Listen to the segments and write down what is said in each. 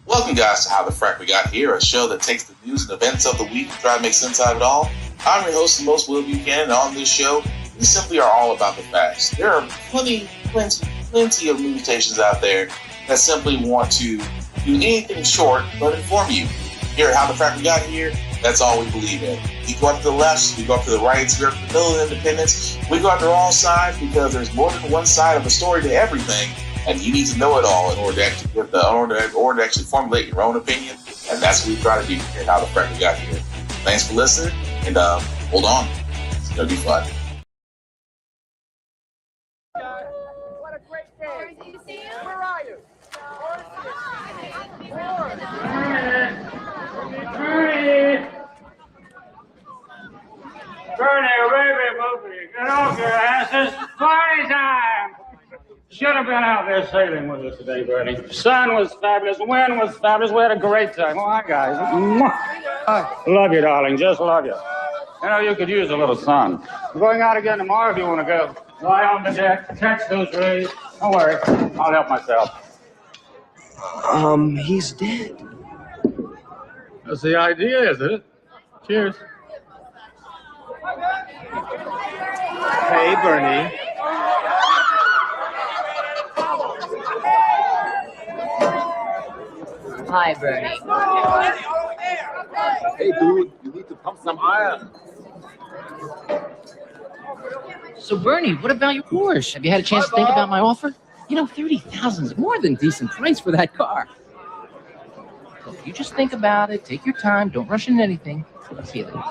Welcome, guys, to How the Frack We Got Here, a show that takes the news and events of the week and try to make sense out of it all. I'm your host, the most Will Buchanan, and on this show, we simply are all about the facts. There are plenty of news stations out there that simply want to do anything short but inform you. Here at How the Frack We Got Here, that's all we believe in. We go up to the left, we go up to the right, we go up to the middle of independence, we go after all sides because there's more than one side of a story to everything. And you need to know it all in order to actually formulate your own opinion. And that's what we try to do here at How the Frack We Got Here. Thanks for listening, and hold on. It's going to be fun. What a great day. Where are you? Bernie, baby, movie. Get off your asses. Party time. Should have been out there sailing with us today, Bernie. The sun was fabulous. The wind was fabulous. We had a great time. Oh, hi, guys. Love you, darling. Just love you. You know, you could use a little sun. I'm going out again tomorrow if you want to go. Lie on the deck. Catch those rays. Don't worry. I'll help myself. He's dead. That's the idea, is it? Cheers. Hey, Bernie. Hi, Bernie. Hey, dude, you need to pump some iron. So, Bernie, what about your Porsche? Have you had a chance to think about my offer? You know, $30,000 is more than decent price for that car. Look, you just think about it. Take your time. Don't rush into anything. Let's see you later.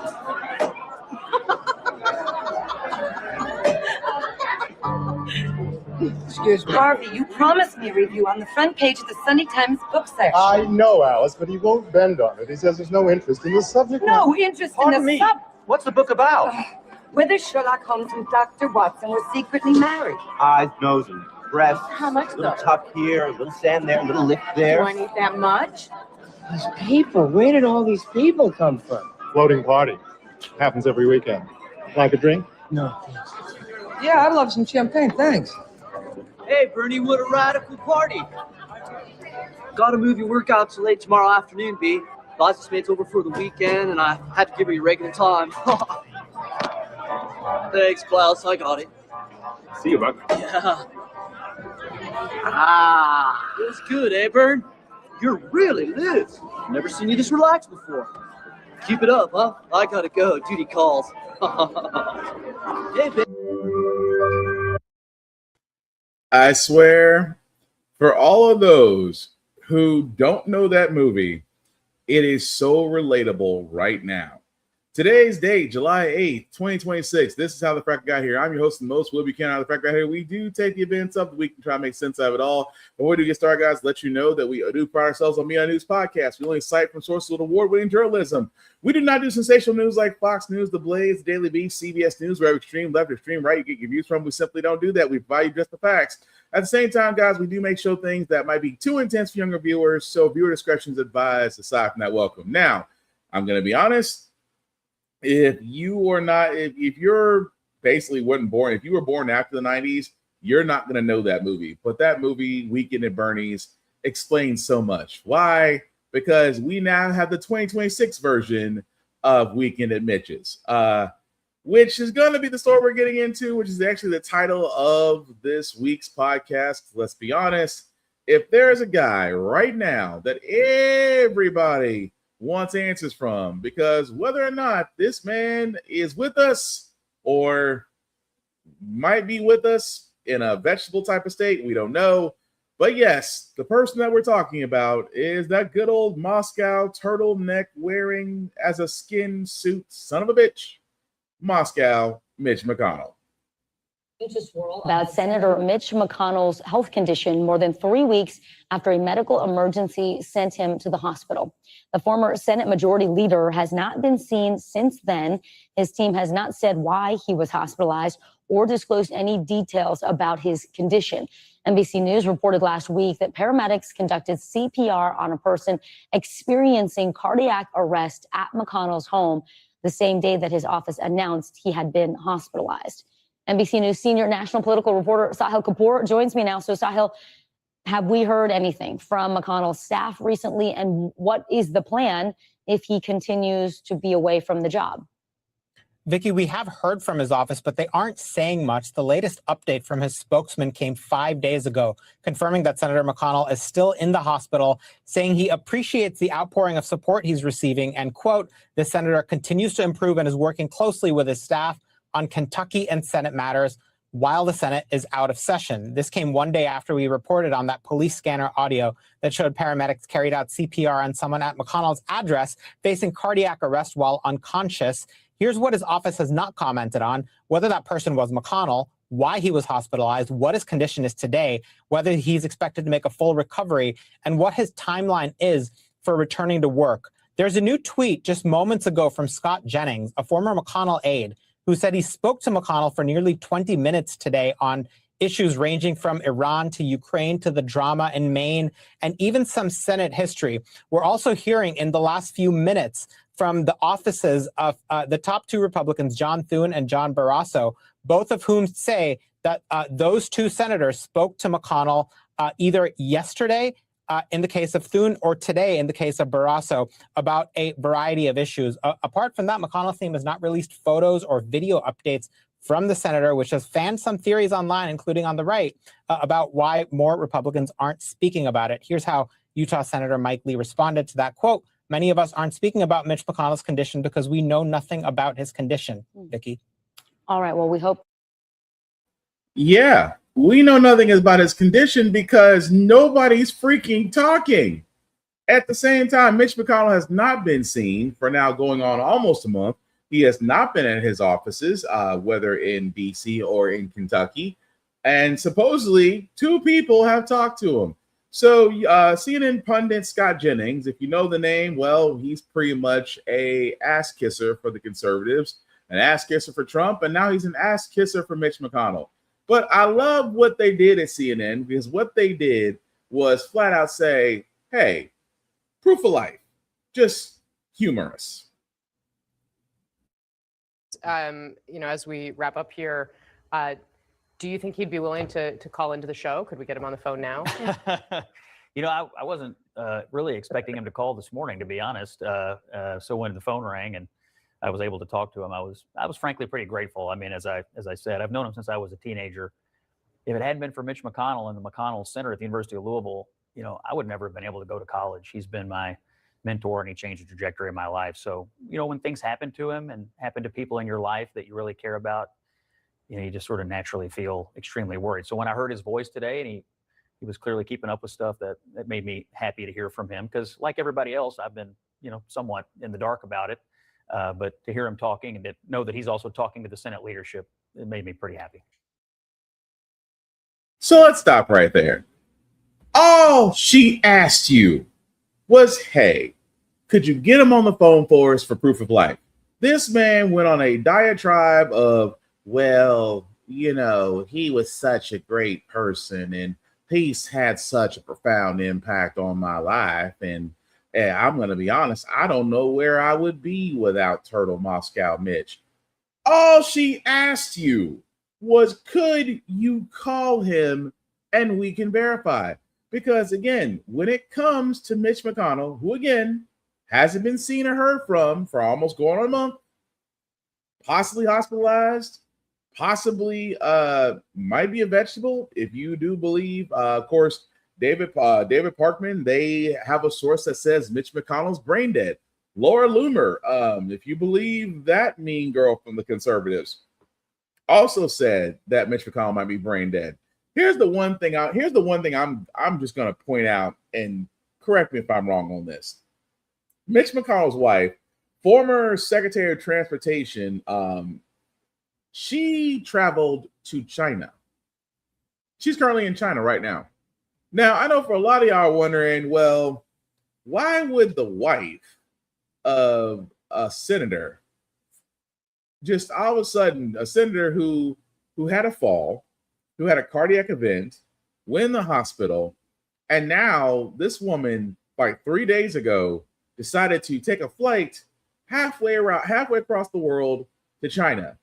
Excuse me. Harvey, you promised me a review on the front page of the Sunday Times book section. I know, Alice, but he won't bend on it. He says there's no interest in the subject. No interest in the subject. What's the book about? Whether Sherlock Holmes and Dr. Watson were secretly married. Eyes, nose, and breath. How much, A little though? tuck here, a little sand there, a little lift Do there. I need that much? These people, where did all these people come from? Floating party. Happens every weekend. Like a drink? No. Yeah, I'd love some champagne, thanks. Hey, Bernie, what a radical party. Gotta move your workout till late tomorrow afternoon, B. Liza's mate's over for the weekend, and I had to give her your regular time. Thanks, Klaus, I got it. See you, bud. Yeah. It was good, eh, Bern? You're really lit. Never seen you this relaxed before. Keep it up, huh? I gotta go. Duty calls. Hey, babe. I swear, for all of those who don't know that movie, it is so relatable right now. Today's date, July 8th, 2026. This is How the Frack Got Here. I'm your host and most, Will Buchanan. How the Frack Got Here. We do take the events of the week and try to make sense of it all. Before we do get started, guys, let you know that we do pride ourselves on Me On News podcast. We only cite from sources with award-winning journalism. We do not do sensational news like Fox News, The Blaze, Daily Beast, CBS News, where extreme left, extreme right you get your views from. We simply don't do that. We value just the facts. At the same time, guys, we do make show things that might be too intense for younger viewers, so viewer discretion is advised. Aside from that, welcome. Now, I'm going to be honest. If you were not, if you're basically wasn't born, if you were born after the 90s, you're not going to know that movie. But that movie, Weekend at Bernie's, explains so much. Why? Because we now have the 2026 version of Weekend at Mitch's, which is going to be the story we're getting into, which is actually the title of this week's podcast. Let's be honest. If there's a guy right now that everybody wants answers from, because whether or not this man is with us or might be with us in a vegetable type of state, we don't know. But yes, the person that we're talking about is that good old Moscow turtleneck wearing as a skin suit son of a bitch, Moscow Mitch McConnell. About Senator Mitch McConnell's health condition more than 3 weeks after a medical emergency sent him to the hospital. The former Senate Majority Leader has not been seen since then. His team has not said why he was hospitalized or disclosed any details about his condition. NBC News reported last week that paramedics conducted CPR on a person experiencing cardiac arrest at McConnell's home the same day that his office announced he had been hospitalized. NBC News senior national political reporter Sahil Kapoor joins me now. So, Sahil, Have we heard anything from McConnell's staff recently? And what is the plan if he continues to be away from the job? Vicky, we have heard from his office, but they aren't saying much. The latest update from his spokesman came 5 days ago, confirming that Senator McConnell is still in the hospital, saying he appreciates the outpouring of support he's receiving. And, quote, the senator continues to improve and is working closely with his staff on Kentucky and Senate matters while the Senate is out of session. This came 1 day after we reported on that police scanner audio that showed paramedics carried out CPR on someone at McConnell's address facing cardiac arrest while unconscious. Here's what his office has not commented on: whether that person was McConnell, why he was hospitalized, what his condition is today, whether he's expected to make a full recovery, and what his timeline is for returning to work. There's a new tweet just moments ago from Scott Jennings, a former McConnell aide, who said he spoke to McConnell for nearly 20 minutes today on issues ranging from Iran to Ukraine to the drama in Maine and even some Senate history. We're also hearing in the last few minutes from the offices of the top two Republicans, John Thune and John Barrasso, both of whom say that those two senators spoke to McConnell either yesterday in the case of Thune or today in the case of Barrasso about a variety of issues. Apart from that, McConnell's team has not released photos or video updates from the senator, which has fanned some theories online, including on the right, about why more Republicans aren't speaking about it. Here's how Utah Senator Mike Lee responded to that. Quote, many of us aren't speaking about Mitch McConnell's condition because we know nothing about his condition. Vicky. All right, well, we hope. Yeah, we know nothing about his condition because nobody's freaking talking. At the same time, Mitch McConnell has not been seen for now going on almost a month. He has not been at his offices, whether in D.C. or in Kentucky. And supposedly, two people have talked to him. So CNN pundit Scott Jennings, if you know the name, well, he's pretty much a ass kisser for the conservatives, an ass kisser for Trump, and now he's an ass kisser for Mitch McConnell. But I love what they did at CNN, because what they did was flat out say, hey, proof of life, just humorous. As we wrap up here, do you think he'd be willing to call into the show? Could we get him on the phone now? I wasn't really expecting him to call this morning, to be honest. So when the phone rang and I was able to talk to him, I was frankly pretty grateful. I mean, as I said, I've known him since I was a teenager. If it hadn't been for Mitch McConnell and the McConnell Center at the University of Louisville, I would never have been able to go to college. He's been my mentor and he changed the trajectory of my life. So, when things happen to him and happen to people in your life that you really care about, you just sort of naturally feel extremely worried. So when I heard his voice today and he was clearly keeping up with stuff, that made me happy to hear from him, because like everybody else, I've been, somewhat in the dark about it. But to hear him talking and to know that he's also talking to the Senate leadership, it made me pretty happy. So let's stop right there. All she asked you was, hey, could you get him on the phone for us for proof of life? This man went on a diatribe of, well, he was such a great person and he's had such a profound impact on my life. And I'm going to be honest, I don't know where I would be without Turtle Moscow Mitch. All she asked you was, could you call him and we can verify? Because again, when it comes to Mitch McConnell, who again hasn't been seen or heard from for almost going on a month, possibly hospitalized, possibly might be a vegetable, if you do believe, of course, David Parkman, they have a source that says Mitch McConnell's brain dead. Laura Loomer, if you believe that mean girl from the conservatives, also said that Mitch McConnell might be brain dead. Here's the one thing I'm just going to point out, and correct me if I'm wrong on this. Mitch McConnell's wife, former Secretary of Transportation, she traveled to China. She's currently in China right now. Now, I know for a lot of y'all are wondering, well, why would the wife of a senator, just all of a sudden, a senator who had a fall, who had a cardiac event, went in the hospital, and now this woman, like 3 days ago, decided to take a flight halfway across the world to China,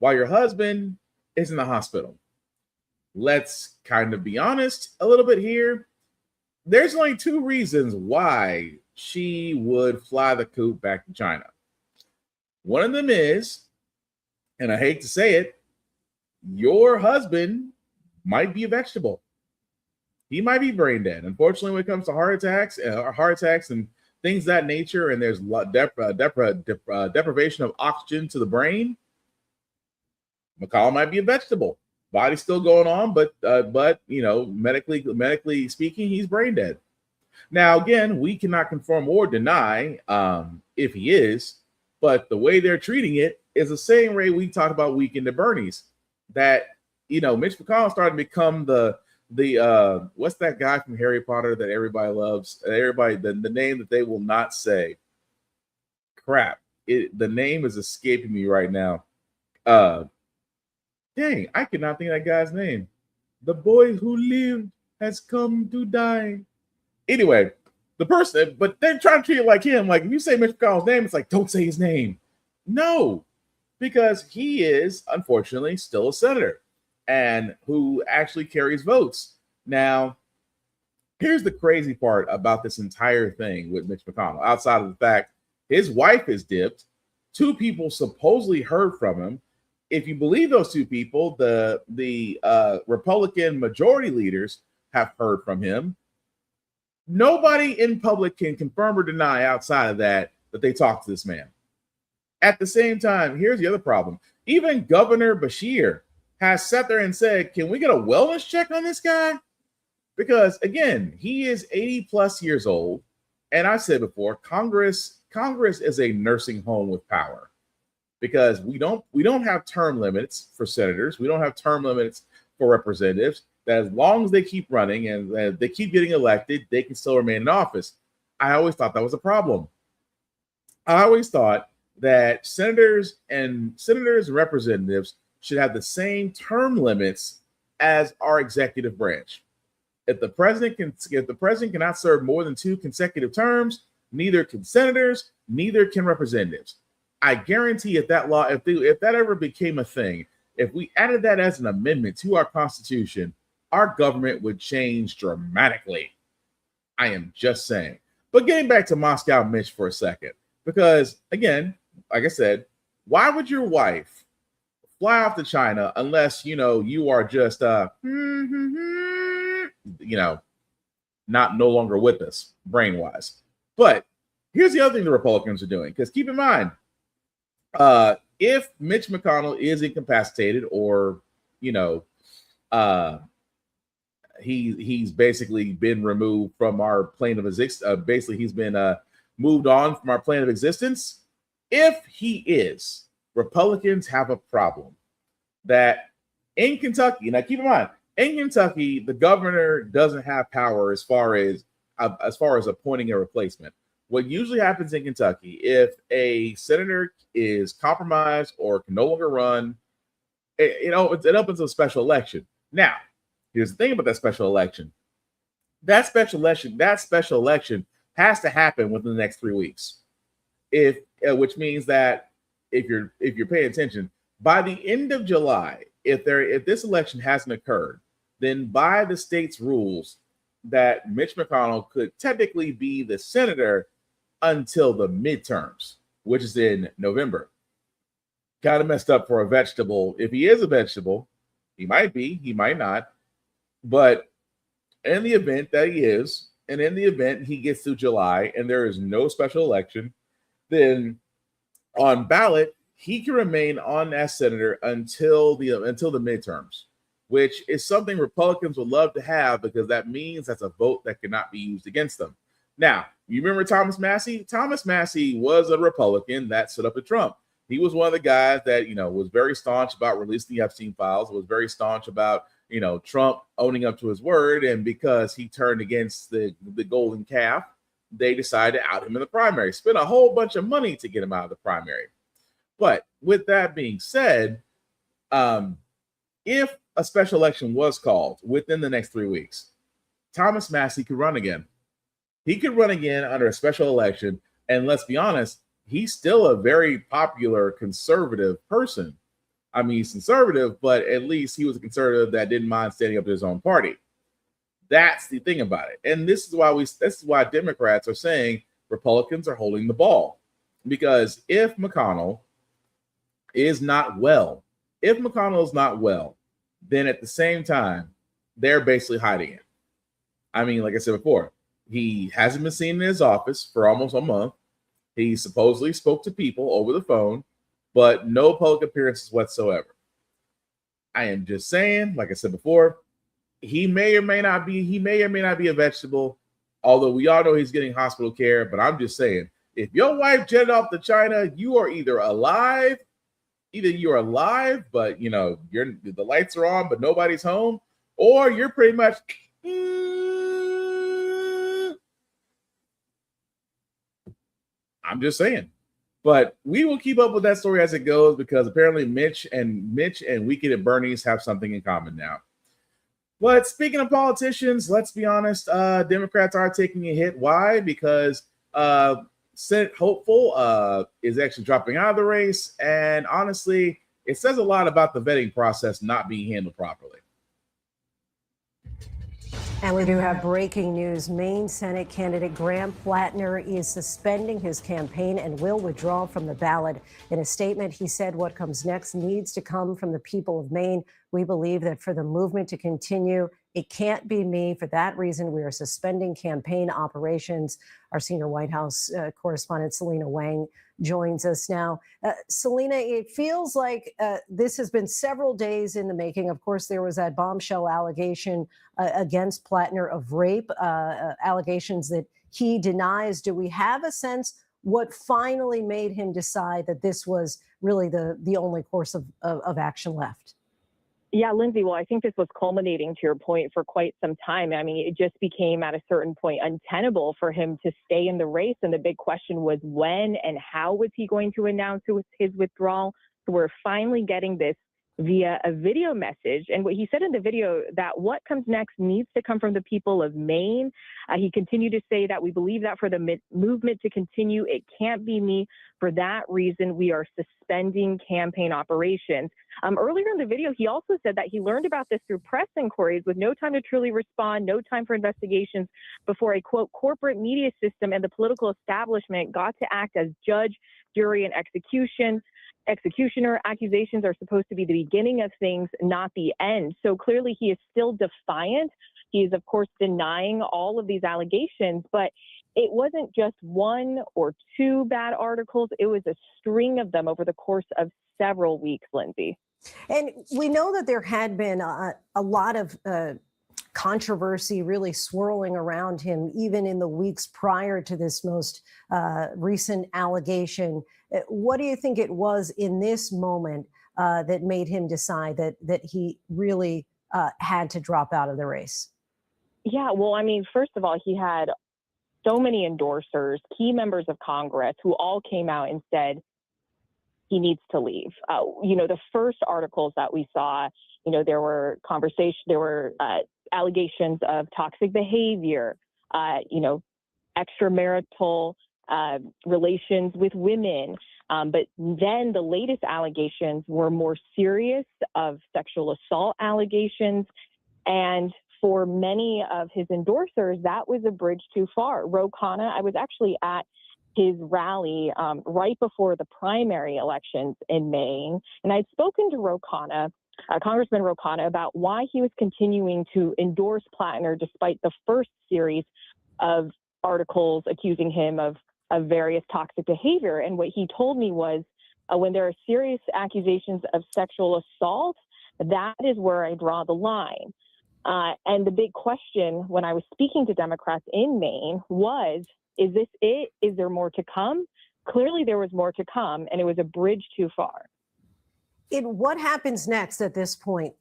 while your husband is in the hospital? let's kind of be honest a little bit here. There's only two reasons why she would fly the coop back to China. One of them is, and I hate to say it, your husband might be a vegetable. He might be brain dead. Unfortunately, when it comes to heart attacks and things of that nature, and there's deprivation of oxygen to the brain, McCall might be a vegetable. Body's still going on, but medically speaking, he's brain dead. Now, again, we cannot confirm or deny if he is, but the way they're treating it is the same way we talked about Weekend at Bernie's. That Mitch McConnell started to become the what's that guy from Harry Potter that everybody loves? The name that they will not say. Crap! The name is escaping me right now. Dang, I cannot think of that guy's name. The boy who lived has come to die. Anyway, the person, but they're trying to treat it like him. Like if you say Mitch McConnell's name, it's like, don't say his name. No, because he is, unfortunately, still a senator and who actually carries votes. Now, here's the crazy part about this entire thing with Mitch McConnell, outside of the fact his wife is dipped. Two people supposedly heard from him. If you believe those two people, the Republican majority leaders have heard from him. Nobody in public can confirm or deny outside of that they talked to this man. At the same time, here's the other problem. Even Governor Beshear has sat there and said, can we get a wellness check on this guy? Because, again, he is 80 plus years old. And I said before, Congress is a nursing home with power. Because we don't have term limits for senators. We don't have term limits for representatives. That as long as they keep running and they keep getting elected, they can still remain in office. I always thought that was a problem. I always thought that senators and representatives should have the same term limits as our executive branch. If the president cannot serve more than 2 consecutive terms, neither can senators, neither can representatives. I guarantee if that ever became a thing, if we added that as an amendment to our Constitution, our government would change dramatically. I am just saying. But getting back to Moscow Mitch for a second, because again, like I said, why would your wife fly off to China unless you are just not no longer with us brain-wise? But here's the other thing the Republicans are doing, because keep in mind, if Mitch McConnell is incapacitated or he's basically been removed from our plane of existence. Basically, he's been moved on from our plane of existence. If he is, Republicans have a problem that in Kentucky. Now, keep in mind, in Kentucky, the governor doesn't have power as far as appointing a replacement. What usually happens in Kentucky, if a senator is compromised or can no longer run, it opens a special election. Now, here's the thing about that special election. That special election has to happen within the next 3 weeks. Which means that if you're paying attention, by the end of July, if this election hasn't occurred, then by the state's rules, that Mitch McConnell could technically be the senator until the midterms, which is in November. Kind of messed up for a vegetable. If he is a vegetable, he might be, he might not. But in the event that he is, and in the event he gets to July and there is no special election, then on ballot, he can remain on as senator until the midterms, which is something Republicans would love to have, because that means that's a vote that cannot be used against them. Now, you remember Thomas Massey? Thomas Massey was a Republican that stood up to Trump. He was one of the guys that, was very staunch about releasing the Epstein files, was very staunch about, Trump owning up to his word. And because he turned against the golden calf, they decided to out him in the primary, spent a whole bunch of money to get him out of the primary. But with that being said, if a special election was called within the next 3 weeks, Thomas Massey could run again. He could run again under a special election. And let's be honest, he's still a very popular conservative person. I mean, he's conservative, but at least he was a conservative that didn't mind standing up to his own party. That's the thing about it. And this is why Democrats are saying Republicans are holding the ball. Because if McConnell is not well, then at the same time, they're basically hiding it. I mean, like I said before, he hasn't been seen in his office for almost a month. He supposedly spoke to people over the phone, but no public appearances whatsoever. I am just saying, like I said before, he may or may not be a vegetable, although we all know he's getting hospital care. But I'm just saying, if your wife jetted off to China, you are either you're alive, but the lights are on, but nobody's home, or you're pretty much I'm just saying. But we will keep up with that story as it goes, because apparently Mitch and Weekend at Bernie's have something in common now. But speaking of politicians, let's be honest, Democrats are taking a hit. Why? Because Senate hopeful is actually dropping out of the race. And honestly, it says a lot about the vetting process not being handled properly. And we do have breaking news. Maine Senate candidate Graham Plattner is suspending his campaign and will withdraw from the ballot. In a statement, he said what comes next needs to come from the people of Maine. We believe that for the movement to continue, it can't be me. For that reason, we are suspending campaign operations. Our senior White House correspondent, Selena Wang, joins us now. Selena, it feels like this has been several days in the making. Of course, there was that bombshell allegation against Plattner of rape, allegations that he denies. Do we have a sense what finally made him decide that this was really the only course of action left? Yeah, Lindsay, well, I think this was culminating, to your point, for quite some time. I mean, it just became at a certain point untenable for him to stay in the race. And the big question was when and how was he going to announce his withdrawal? So we're finally getting this via a video message. And what he said in the video, that what comes next needs to come from the people of Maine. He continued to say that we believe that for the movement to continue, it can't be me. For that reason, we are suspending campaign operations. Earlier in the video, he also said that he learned about this through press inquiries with no time to truly respond, no time for investigations before a, quote, corporate media system and the political establishment got to act as judge, jury, and executioner. Accusations are supposed to be the beginning of things, not the end. So clearly he is still defiant. He is, of course, denying all of these allegations, but it wasn't just one or two bad articles. It was a string of them over the course of several weeks, Lindsay. And we know that there had been a lot of controversy really swirling around him, even in the weeks prior to this most recent allegation. What do you think it was in this moment that made him decide that he really had to drop out of the race? Yeah, well, I mean, first of all, he had so many endorsers, key members of Congress who all came out and said he needs to leave. The first articles that we saw, there were allegations of toxic behavior, extramarital relations with women. But then the latest allegations were more serious, of sexual assault allegations. And for many of his endorsers, that was a bridge too far. Ro Khanna, I was actually at his rally right before the primary elections in Maine, and I'd spoken to Congressman Ro Khanna, about why he was continuing to endorse Plattner despite the first series of articles accusing him of various toxic behavior. And what he told me was when there are serious accusations of sexual assault, that is where I draw the line. And the big question when I was speaking to Democrats in Maine was, is this it? Is there more to come? Clearly there was more to come, and it was a bridge too far. What happens next at this point?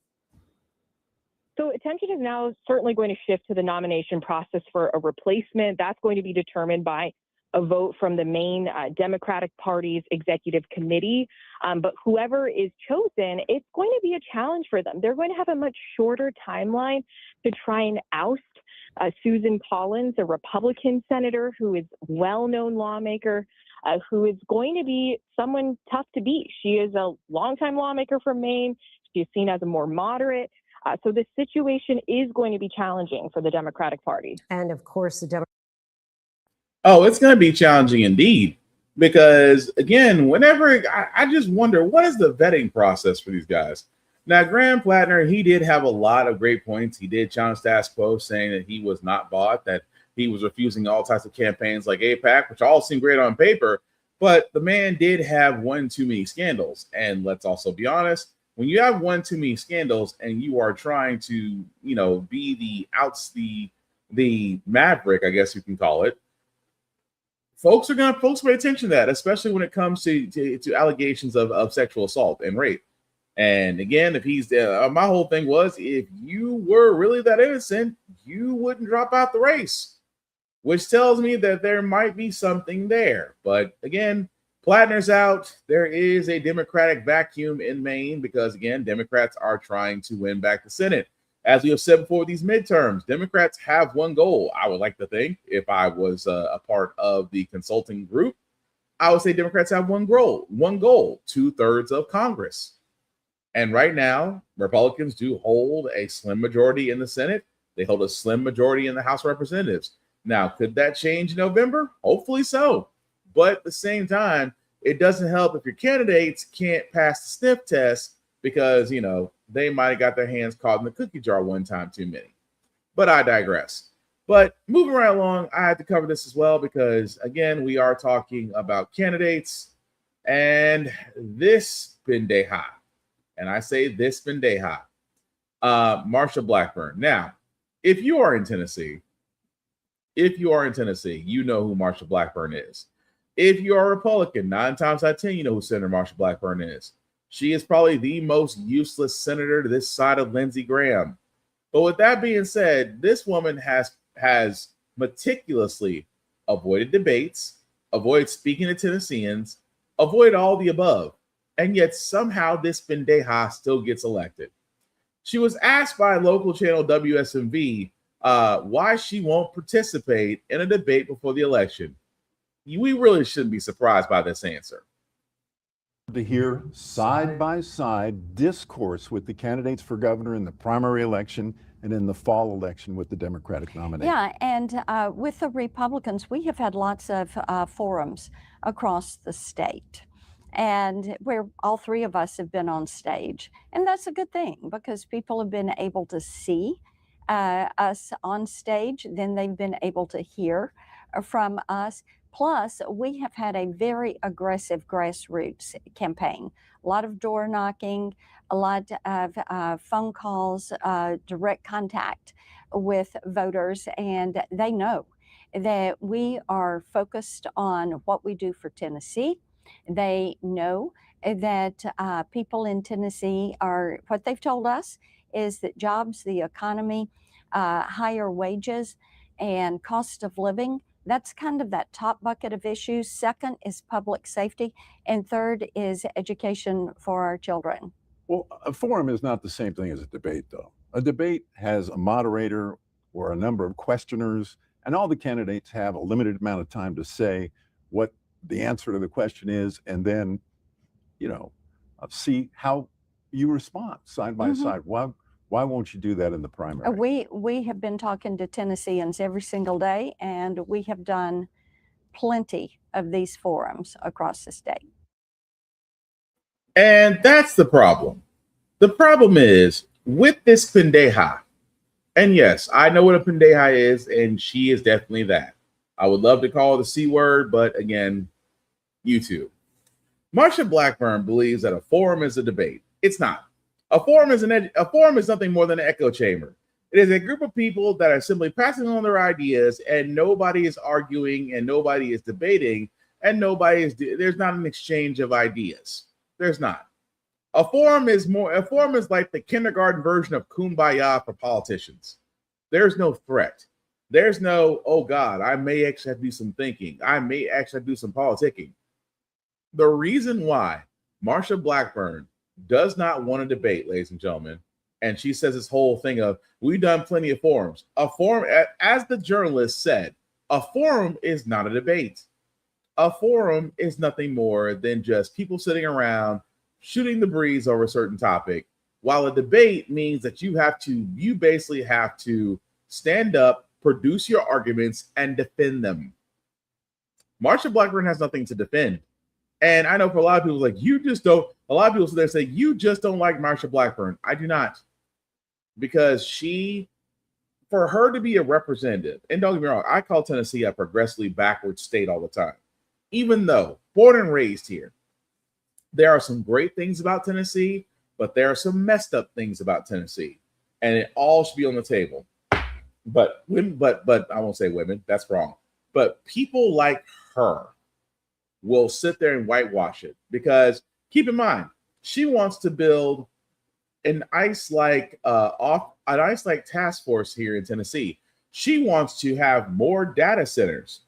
So attention is now certainly going to shift to the nomination process for a replacement. That's going to be determined by a vote from the Maine Democratic Party's executive committee. But whoever is chosen, it's going to be a challenge for them. They're going to have a much shorter timeline to try and oust Susan Collins, a Republican senator who is a well-known lawmaker, who is going to be someone tough to beat. She is a longtime lawmaker from Maine. She's seen as a more moderate. So this situation is going to be challenging for the Democratic Party. And of course, the Oh, it's going to be challenging indeed. Because, again, whenever I just wonder, what is the vetting process for these guys? Now, Graham Plattner, he did have a lot of great points. He did challenge status quo, saying that he was not bought, that he was refusing all types of campaigns like AIPAC, which all seem great on paper. But the man did have one too many scandals. And let's also be honest, when you have one too many scandals and you are trying to, be the maverick, I guess you can call it, folks pay attention to that, especially when it comes to allegations of sexual assault and rape. And again, if he's my whole thing was, if you were really that innocent, you wouldn't drop out the race, which tells me that there might be something there. But again, Plattner's out. There is a Democratic vacuum in Maine because, again, Democrats are trying to win back the Senate. As we have said before, these midterms, Democrats have one goal. I would like to think, if I was a part of the consulting group, I would say Democrats have one goal, 2/3 of Congress. And right now, Republicans do hold a slim majority in the Senate. They hold a slim majority in the House of Representatives. Now, could that change in November? Hopefully so. But at the same time, it doesn't help if your candidates can't pass the sniff test because, they might have got their hands caught in the cookie jar one time too many. But I digress. But moving right along, I had to cover this as well because, again, we are talking about candidates and this pendeja. And I say this pendeja, Marsha Blackburn. Now, if you are in Tennessee, you know who Marsha Blackburn is. If you are a Republican, 9 times out of 10, you know who Senator Marsha Blackburn is. She is probably the most useless senator to this side of Lindsey Graham. But with that being said, this woman has meticulously avoided debates, avoided speaking to Tennesseans, avoided all the above. And yet somehow this pendeja still gets elected. She was asked by local channel WSMV why she won't participate in a debate before the election. We really shouldn't be surprised by this answer. To hear side-by-side discourse with the candidates for governor in the primary election and in the fall election with the Democratic nominee. Yeah, and with the Republicans, we have had lots of forums across the state, and where all 3 of us have been on stage. And that's a good thing because people have been able to see us on stage, then they've been able to hear from us. Plus, we have had a very aggressive grassroots campaign, a lot of door knocking, a lot of phone calls, direct contact with voters, and they know that we are focused on what we do for Tennessee. They know that people in Tennessee are, what they've told us is that jobs, the economy, higher wages, and cost of living, that's kind of that top bucket of issues. Second is public safety. And third is education for our children. Well, a forum is not the same thing as a debate, though. A debate has a moderator or a number of questioners, and all the candidates have a limited amount of time to say what the answer to the question is, and then, see how you respond side by side. Why won't you do that in the primary? We have been talking to Tennesseans every single day, and we have done plenty of these forums across the state. And that's the problem. The problem is with this pendeja, and yes, I know what a pendeja is, and she is definitely that. I would love to call her the C word, but again, YouTube. Marsha Blackburn believes that a forum is a debate. It's not. A forum is nothing more than an echo chamber. It is a group of people that are simply passing on their ideas, and nobody is arguing, and nobody is debating, and there's not an exchange of ideas. There's not. A forum is like the kindergarten version of Kumbaya for politicians. There's no threat. There's no, oh God, I may actually have to do some thinking. I may actually have to do some politicking. The reason why Marsha Blackburn does not want to debate, ladies and gentlemen, and she says this whole thing of, we've done plenty of forums. A forum, as the journalist said, a forum is not a debate. A forum is nothing more than just people sitting around shooting the breeze over a certain topic, while a debate means that you basically have to stand up, produce your arguments, and defend them. Marsha Blackburn has nothing to defend. And I know for a lot of people, like, you just don't, a lot of people sit there and say, you just don't like Marsha Blackburn. I do not. Because for her to be a representative, and don't get me wrong, I call Tennessee a progressively backward state all the time. Even though born and raised here, there are some great things about Tennessee, but there are some messed up things about Tennessee, and it all should be on the table. But I won't say women. That's wrong. But people like her will sit there and whitewash it, because keep in mind, she wants to build an ICE-like task force here in Tennessee. She wants to have more data centers.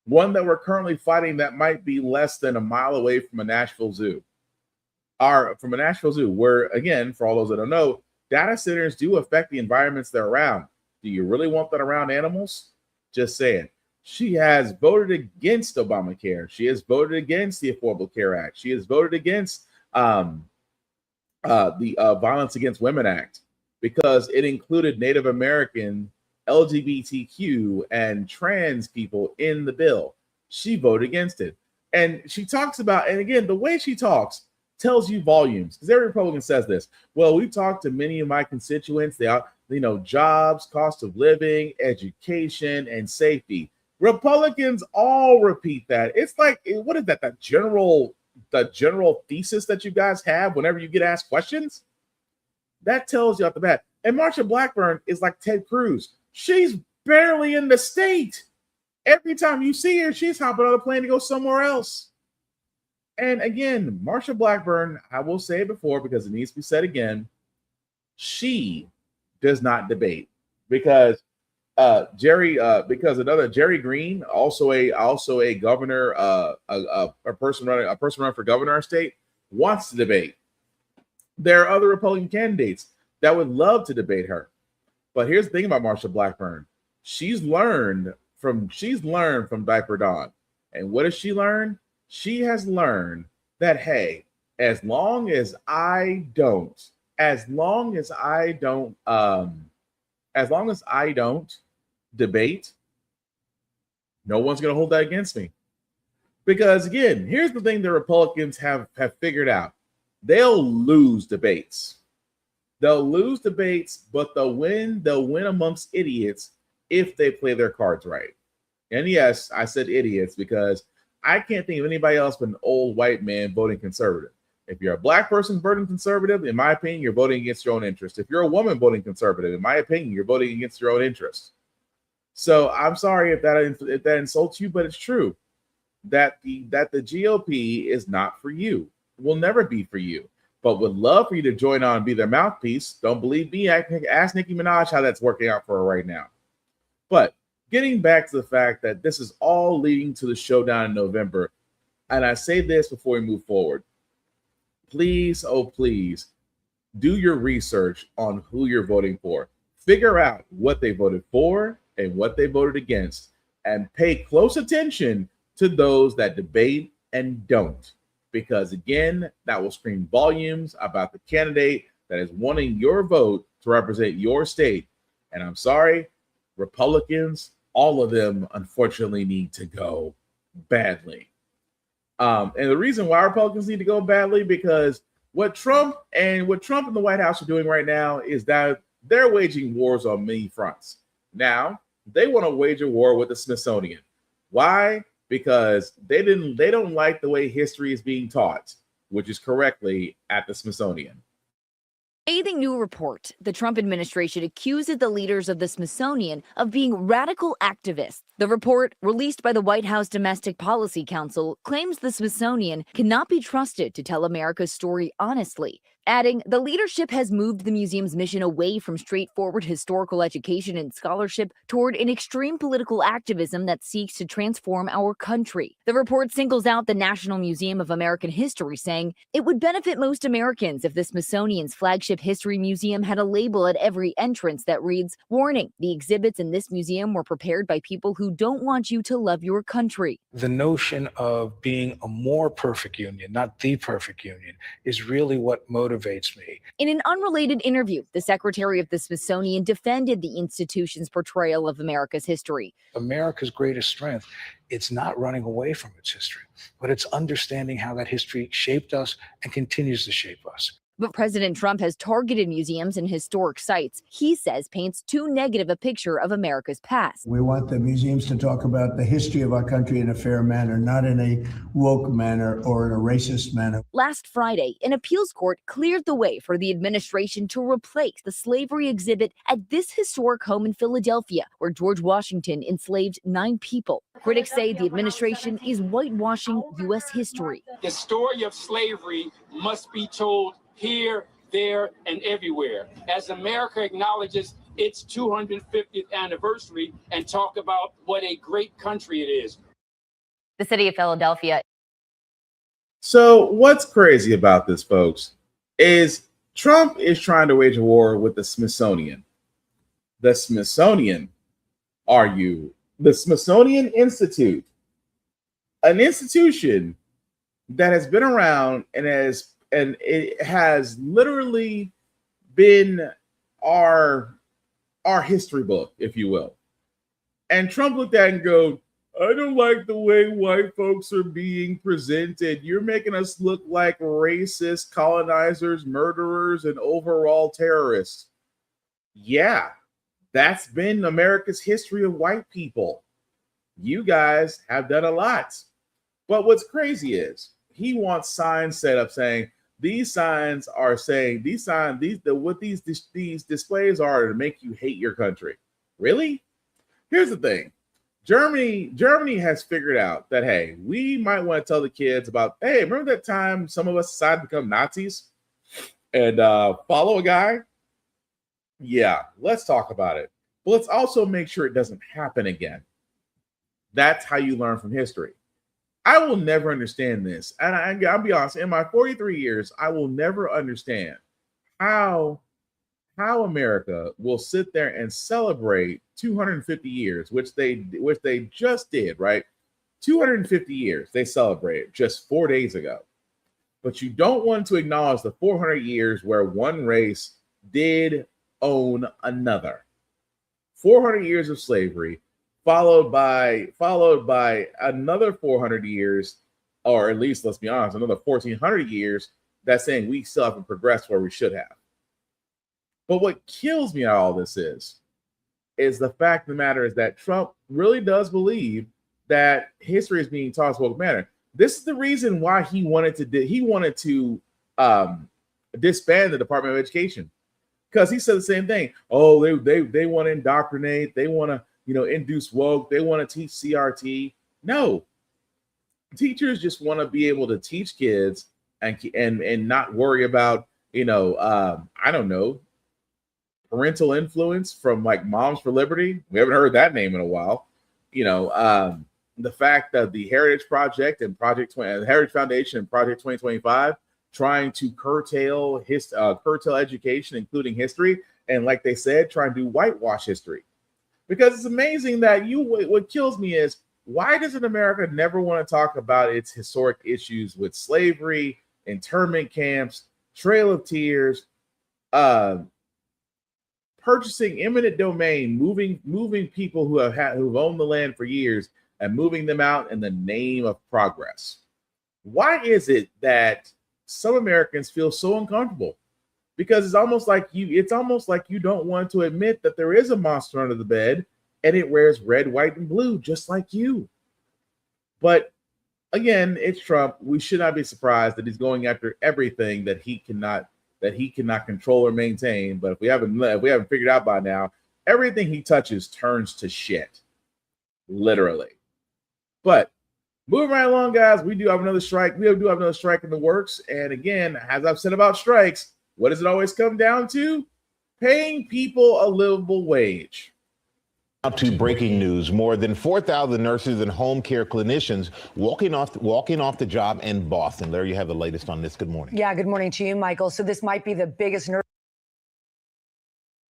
One that we're currently fighting that might be less than a mile away from a Nashville Zoo. Where, again, for all those that don't know, data centers do affect the environments they're around. Do you really want that around animals? Just saying. She has voted against Obamacare. She has voted against the Affordable Care Act. She has voted against the Violence Against Women Act, because it included Native American, LGBTQ, and trans people in the bill. She voted against it. And she talks about, and again, the way she talks tells you volumes, because every Republican says this. Well, we talked to many of my constituents. They are, jobs, cost of living, education, and safety. Republicans all repeat that. It's like, what is that? The general thesis that you guys have whenever you get asked questions? That tells you off the bat. And Marsha Blackburn is like Ted Cruz. She's barely in the state. Every time you see her, she's hopping on a plane to go somewhere else. And again, Marsha Blackburn, I will say it before because it needs to be said again, she does not debate, because Jerry Green, also a governor, a person running for governor of our state, wants to debate. There are other Republican candidates that would love to debate her. But here's the thing about Marsha Blackburn. She's learned from Diaper Dawn. And what has she learned? She has learned that, hey, as long as I don't debate, no one's going to hold that against me. Because again, here's the thing the Republicans have figured out. They'll lose debates. But they'll win amongst idiots if they play their cards right. And yes, I said idiots because I can't think of anybody else but an old white man voting conservative. If you're a black person voting conservative, in my opinion, you're voting against your own interest. If you're a woman voting conservative, in my opinion, you're voting against your own interest. So I'm sorry if that insults you, but it's true that the GOP is not for you. Will never be for you. But would love for you to join on and be their mouthpiece. Don't believe me? Ask Nicki Minaj how that's working out for her right now. But getting back to the fact that this is all leading to the showdown in November, and I say this before we move forward. Please, oh please, do your research on who you're voting for. Figure out what they voted for and what they voted against, and pay close attention to those that debate and don't. Because again, that will scream volumes about the candidate that is wanting your vote to represent your state. And I'm sorry, Republicans, all of them, unfortunately, need to go badly. And the reason why Republicans need to go badly, because what Trump and the White House are doing right now is that they're waging wars on many fronts. Now, they want to wage a war with the Smithsonian. Why? Because they don't like the way history is being taught, which is correctly at the Smithsonian. A new report. The Trump administration accuses the leaders of the Smithsonian of being radical activists. The report, released by the White House Domestic Policy Council, claims the Smithsonian cannot be trusted to tell America's story honestly. adding, the leadership has moved the museum's mission away from straightforward historical education and scholarship toward an extreme political activism that seeks to transform our country. The report singles out the National Museum of American History, saying it would benefit most Americans if the Smithsonian's flagship history museum had a label at every entrance that reads, "Warning, the exhibits in this museum were prepared by people who don't want you to love your country." The notion of being a more perfect union, not the perfect union, is really what motivates me. In an unrelated interview, the secretary of the Smithsonian defended the institution's portrayal of America's history. America's greatest strength, it's not running away from its history, but it's understanding how that history shaped us and continues to shape us. But President Trump has targeted museums and historic sites he says paints too negative a picture of America's past. We want the museums to talk about the history of our country in a fair manner, not in a woke manner or in a racist manner. Last Friday, an appeals court cleared the way for the administration to replace the slavery exhibit at this historic home in Philadelphia, where George Washington enslaved 9 people. Critics say the administration is whitewashing U.S. history. The story of slavery must be told here, there, and everywhere, as America acknowledges its 250th anniversary and talk about what a great country it is. The city of Philadelphia. So what's crazy about this, folks, is Trump is trying to wage a war with the Smithsonian. The Smithsonian, the Smithsonian Institute, an institution that has been around and it has literally been our history book, if you will. And Trump looked at it and go, I don't like the way white folks are being presented. You're making us look like racist colonizers, murderers, and overall terrorists. Yeah, that's been America's history of white people. You guys have done a lot. But what's crazy is he wants signs set up saying, these signs are saying what these displays are to make you hate your country. Really? Here's the thing. Germany has figured out that, hey, we might want to tell the kids about, hey, remember that time some of us decided to become Nazis and follow a guy? Yeah, let's talk about it. But let's also make sure it doesn't happen again. That's how you learn from history. I will never understand this. And I'll be honest, in my 43 years, I will never understand how America will sit there and celebrate 250 years, which they just did, right? 250 years they celebrated just 4 days ago. But you don't want to acknowledge the 400 years where one race did own another. 400 years of slavery, followed by another 400 years, or at least, let's be honest, another 1,400 years that's saying we still haven't progressed where we should have. But what kills me out of all this is the fact of the matter is that Trump really does believe that history is being taught as woke manner. This is the reason why he wanted to disband the Department of Education, because he said the same thing. Oh, they want to indoctrinate, they want to induce woke, they want to teach CRT. No, teachers just want to be able to teach kids and not worry about I don't know, parental influence from like Moms for Liberty. We haven't heard that name in a while. The fact that the Heritage Project and Heritage Foundation and Project 2025 trying to curtail education, including history, and like they said, trying to whitewash history. Because it's amazing that what kills me is, why doesn't America never want to talk about its historic issues with slavery, internment camps, Trail of Tears, purchasing eminent domain, moving people who've owned the land for years and moving them out in the name of progress? Why is it that some Americans feel so uncomfortable? Because it's almost like you don't want to admit that there is a monster under the bed and it wears red, white, and blue just like you. But again, it's Trump. We should not be surprised that he's going after everything that he cannot control or maintain. But if we haven't figured out by now, everything he touches turns to shit, literally. But moving right along, guys, we do have another strike. We do have another strike in the works. And again, as I've said about strikes, What does it always come down to? Paying people a livable wage. Now to breaking news. More than 4,000 nurses and home care clinicians walking off the job in Boston. There you have the latest on this. Good morning. Yeah, good morning to you, Michael. So this might be the biggest nurse.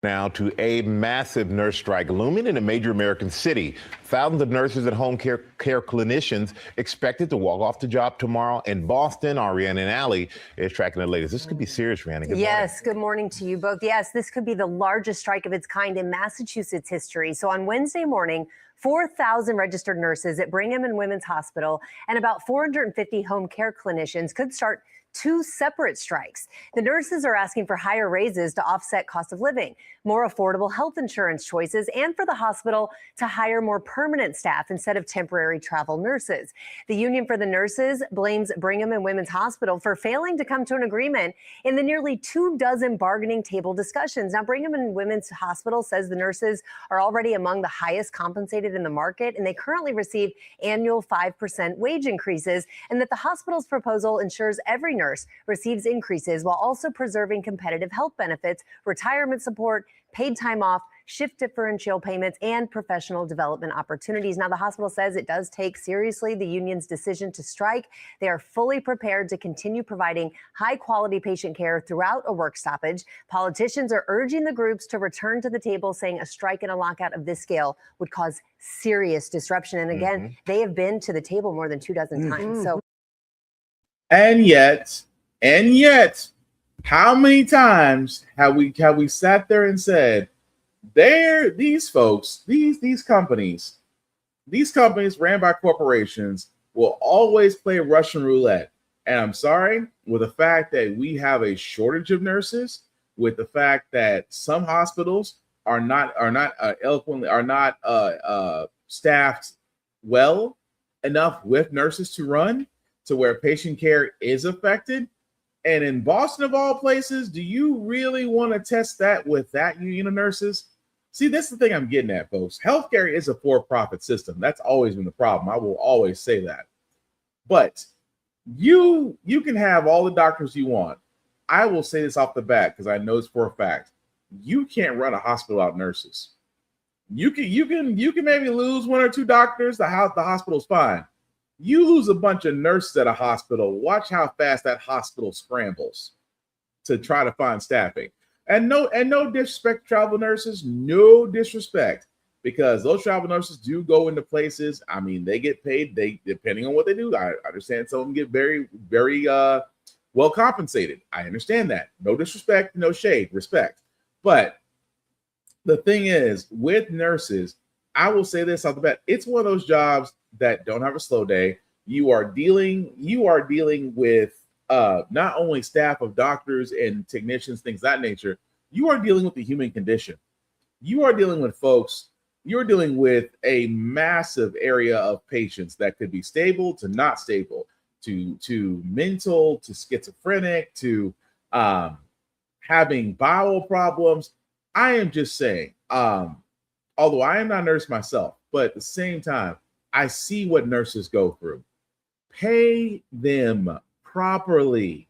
Now to a massive nurse strike looming in a major American city. Thousands of nurses and home care clinicians expected to walk off the job tomorrow in Boston. Ariana and Allie is tracking the latest. This could be serious, Rihanna. Good Yes, good morning to you both. Yes, this could be the largest strike of its kind in Massachusetts history. So on Wednesday morning, 4,000 registered nurses at Brigham and Women's Hospital and about 450 home care clinicians could start 2 separate strikes. The nurses are asking for higher raises to offset cost of living, more affordable health insurance choices, and for the hospital to hire more permanent staff instead of temporary travel nurses. The Union for the Nurses blames Brigham and Women's Hospital for failing to come to an agreement in the nearly 24 bargaining table discussions. Now, Brigham and Women's Hospital says the nurses are already among the highest compensated in the market, and they currently receive annual 5% wage increases, and that the hospital's proposal ensures every nurse receives increases while also preserving competitive health benefits, retirement support, paid time off, shift differential payments, and professional development opportunities. Now, the hospital says it does take seriously the union's decision to strike. They are fully prepared to continue providing high-quality patient care throughout a work stoppage. Politicians are urging the groups to return to the table, saying a strike and a lockout of this scale would cause serious disruption. And again, they have been to the table more than 24 times. So. And yet, how many times have we sat there and said, these folks, these companies ran by corporations will always play Russian roulette. And I'm sorry, with the fact that we have a shortage of nurses, with the fact that some hospitals are not staffed well enough with nurses to run to where patient care is affected. And in Boston, of all places, do you really want to test that with that union of nurses? See, this is the thing I'm getting at, folks. Healthcare is a for-profit system. That's always been the problem. I will always say that. But you can have all the doctors you want. I will say this off the bat because I know it's for a fact. You can't run a hospital without nurses. You can maybe lose 1 or 2 doctors. The hospital's fine. You lose a bunch of nurses at a hospital. Watch how fast that hospital scrambles to try to find staffing. And no disrespect to travel nurses, no disrespect, because those travel nurses do go into places. I mean, they get paid. They depending on what they do. I understand some of them get very, very well compensated. I understand that. No disrespect, no shade, respect. But the thing is, with nurses, I will say this off the bat: it's one of those jobs that don't have a slow day. You are dealing with not only staff of doctors and technicians, things of that nature. You are dealing with the human condition. You are dealing with folks. You're dealing with a massive area of patients that could be stable to not stable, to mental, to schizophrenic, to having bowel problems. I am just saying, although I am not a nurse myself, but at the same time, I see what nurses go through. Pay them properly,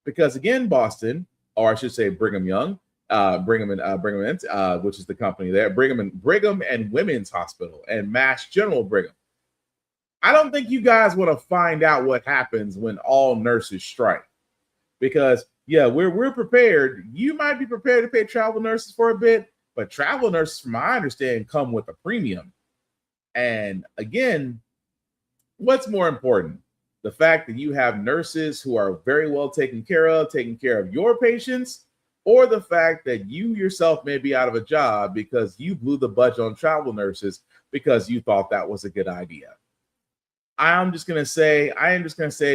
because again, Boston, or I should say Brigham Young, Brigham, which is the company there, Brigham and Women's Hospital and Mass General Brigham. I don't think you guys want to find out what happens when all nurses strike, because we're prepared. You might be prepared to pay travel nurses for a bit, but travel nurses, from my understanding, come with a premium. And again, what's more important? The fact that you have nurses who are very well taking care of your patients, or the fact that you yourself may be out of a job because you blew the budget on travel nurses because you thought that was a good idea. I am just going to say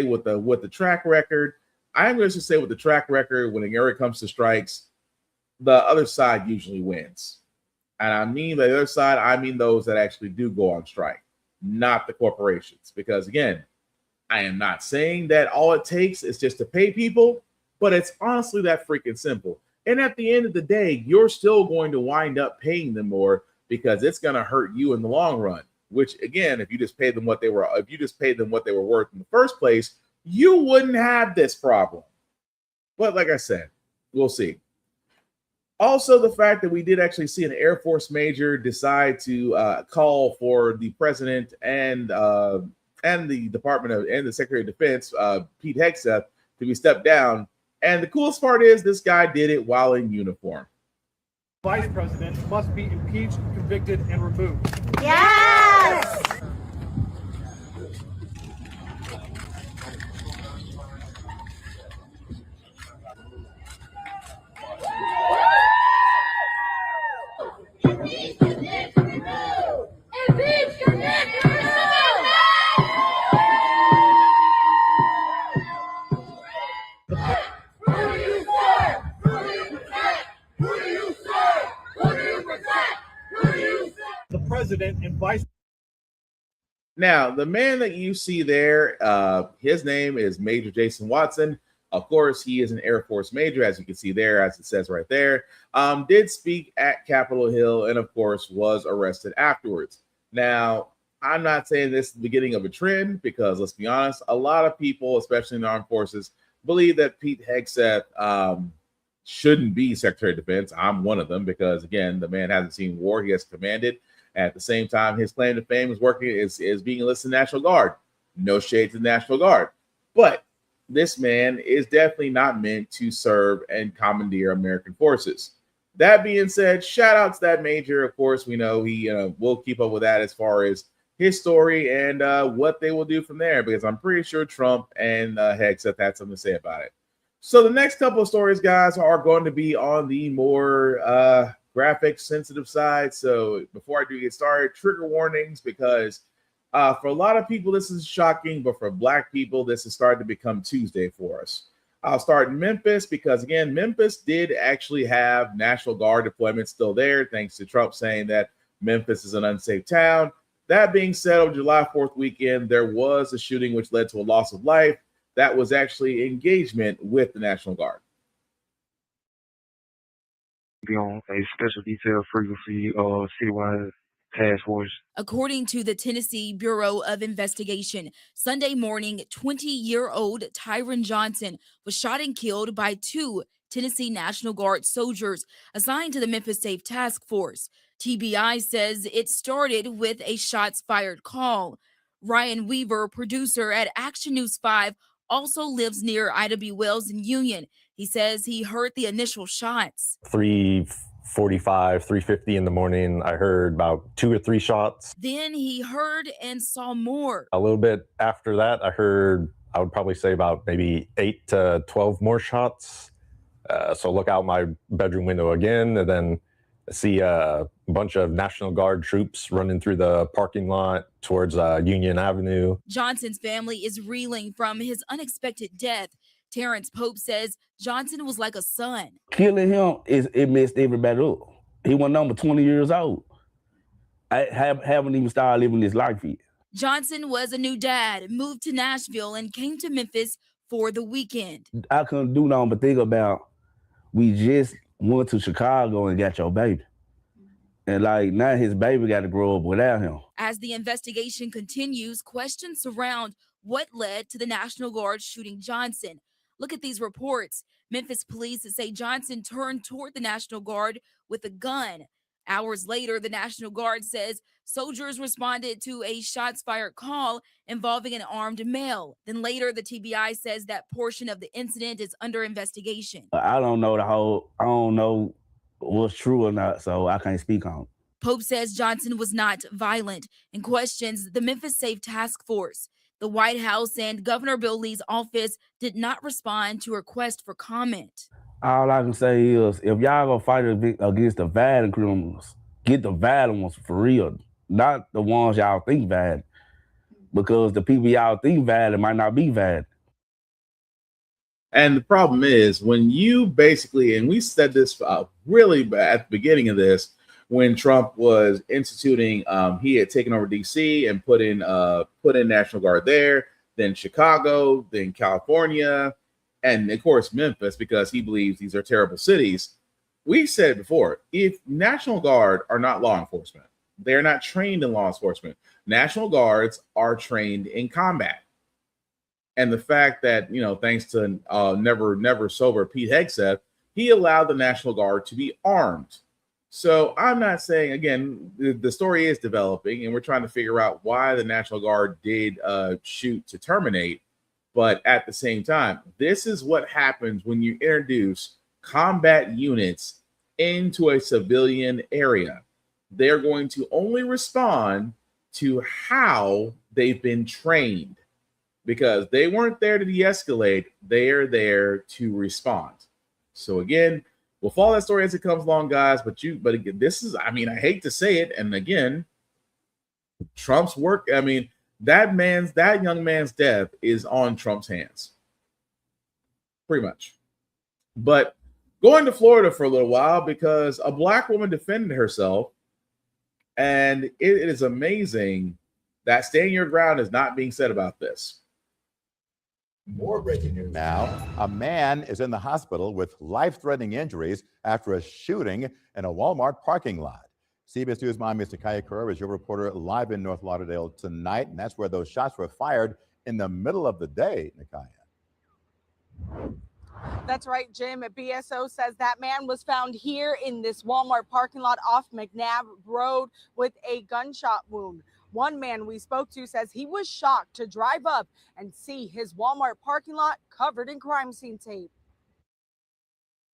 with the track record, when it comes to strikes, the other side usually wins. And I mean by the other side, I mean those that actually do go on strike, not the corporations. Because again, I am not saying that all it takes is just to pay people, but it's honestly that freaking simple. And at the end of the day, you're still going to wind up paying them more because it's going to hurt you in the long run. Which again, if you just paid them what they were worth in the first place, you wouldn't have this problem. But like I said, we'll see. Also, the fact that we did actually see an Air Force major decide to call for the president and the Department of and the Secretary of Defense, Pete Hegseth, to be stepped down. And the coolest part is this guy did it while in uniform. Vice president must be impeached, convicted, and removed. Yes! The president and vice. Now, the man that you see there, his name is Major Jason Watson. Of course, he is an Air Force major, as you can see there, as it says right there. Did speak at Capitol Hill and, of course, was arrested afterwards. Now, I'm not saying this is the beginning of a trend because, let's be honest, a lot of people, especially in the armed forces, believe that Pete Hegseth shouldn't be Secretary of Defense. I'm one of them because, again, the man hasn't seen war. He has commanded. At the same time, his claim to fame is being enlisted in the National Guard. No shade to the National Guard. But this man is definitely not meant to serve and commandeer American forces. That being said, shout out to that major. Of course, we know he will keep up with that as far as his story and what they will do from there, because I'm pretty sure Trump and Hegseth had something to say about it. So the next couple of stories, guys, are going to be on the more graphic sensitive side. So before I do get started, trigger warnings, because for a lot of people this is shocking, but for Black people this is starting to become Tuesday for us. I'll start in Memphis because, again, Memphis did actually have National Guard deployment still there, thanks to Trump saying that Memphis is an unsafe town. That being said, on July 4th weekend, there was a shooting which led to a loss of life. That was actually engagement with the National Guard. Be on a special detail frequency citywide task force. According to the Tennessee Bureau of Investigation, Sunday morning, 20-year-old Tyron Johnson was shot and killed by two Tennessee National Guard soldiers assigned to the Memphis Safe Task Force. TBI says it started with a shots fired call. Ryan Weaver, producer at Action News 5, also lives near Ida B. Wells in Union. He says he heard the initial shots. 3:45, 3:50 in the morning, I heard about 2 or 3 shots. Then he heard and saw more. A little bit after that, I heard, I would probably say about maybe 8 to 12 more shots. So look out my bedroom window again, and then see a bunch of National Guard troops running through the parking lot towards Union Avenue. Johnson's family is reeling from his unexpected death. Terrence Pope says Johnson was like a son. Killing him, it messed everybody up. He was number 20 years old. I haven't even started living this life yet. Johnson was a new dad, moved to Nashville, and came to Memphis for the weekend. I couldn't do nothing but think about, we just went to Chicago and got your baby. And like now his baby got to grow up without him. As the investigation continues, questions surround what led to the National Guard shooting Johnson. Look at these reports. Memphis police say Johnson turned toward the National Guard with a gun. Hours later, the National Guard says soldiers responded to a shots fired call involving an armed male. Then later, the TBI says that portion of the incident is under investigation. I don't know what's true or not, so I can't speak on it. Pope says Johnson was not violent and questions the Memphis Safe Task Force. The White House and Governor Bill Lee's office did not respond to a request for comment. All I can say is, if y'all gonna fight against the violent criminals, get the violent ones for real, not the ones y'all think violent, because the people y'all think violent might not be violent. And the problem is when you basically, and we said this really at the beginning of this, when Trump was instituting, he had taken over DC and put in National Guard there, then Chicago, then California, and of course Memphis, because he believes these are terrible cities. We said before, if National Guard are not law enforcement, they're not trained in law enforcement. National Guards are trained in combat. And the fact that, thanks to never sober Pete Hegseth, he allowed the National Guard to be armed. So I'm not saying, again, the story is developing, and we're trying to figure out why the National Guard did shoot to terminate. But at the same time, this is what happens when you introduce combat units into a civilian area. They're going to only respond to how they've been trained, because they weren't there to de-escalate. They are there to respond. So again, we'll follow that story as it comes along, guys. But again, this is, I mean, I hate to say it, and again, Trump's work. I mean, that young man's death is on Trump's hands, pretty much. But going to Florida for a little while, because a black woman defended herself, and it is amazing that stand your ground is not being said about this. More breaking news now. A man is in the hospital with life-threatening injuries after a shooting in a Walmart parking lot. CBS News mom, Ms. Nakaya Kerr, is your reporter live in North Lauderdale tonight, and that's where those shots were fired in the middle of the day, Nakaya. That's right, Jim. BSO says that man was found here in this Walmart parking lot off McNabb Road with a gunshot wound. One man we spoke to says he was shocked to drive up and see his Walmart parking lot covered in crime scene tape.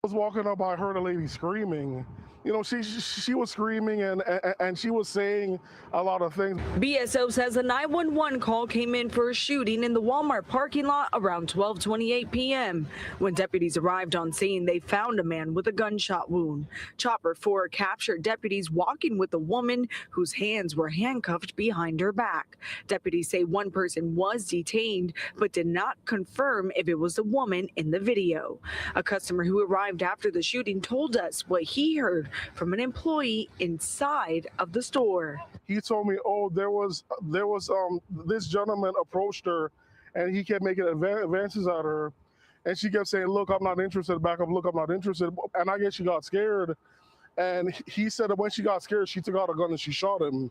I was walking up, I heard a lady screaming. You know, she was screaming and she was saying a lot of things. BSO says a 911 call came in for a shooting in the Walmart parking lot around 12:28 p.m. When deputies arrived on scene, they found a man with a gunshot wound. Chopper 4 captured deputies walking with a woman whose hands were handcuffed behind her back. Deputies say one person was detained, but did not confirm if it was the woman in the video. A customer who arrived after the shooting told us what he heard from an employee inside of the store. He told me, oh, there was this gentleman approached her and he kept making advances at her. And she kept saying, look, I'm not interested. Back up, look, I'm not interested. And I guess she got scared. And he said that when she got scared, she took out a gun and she shot him.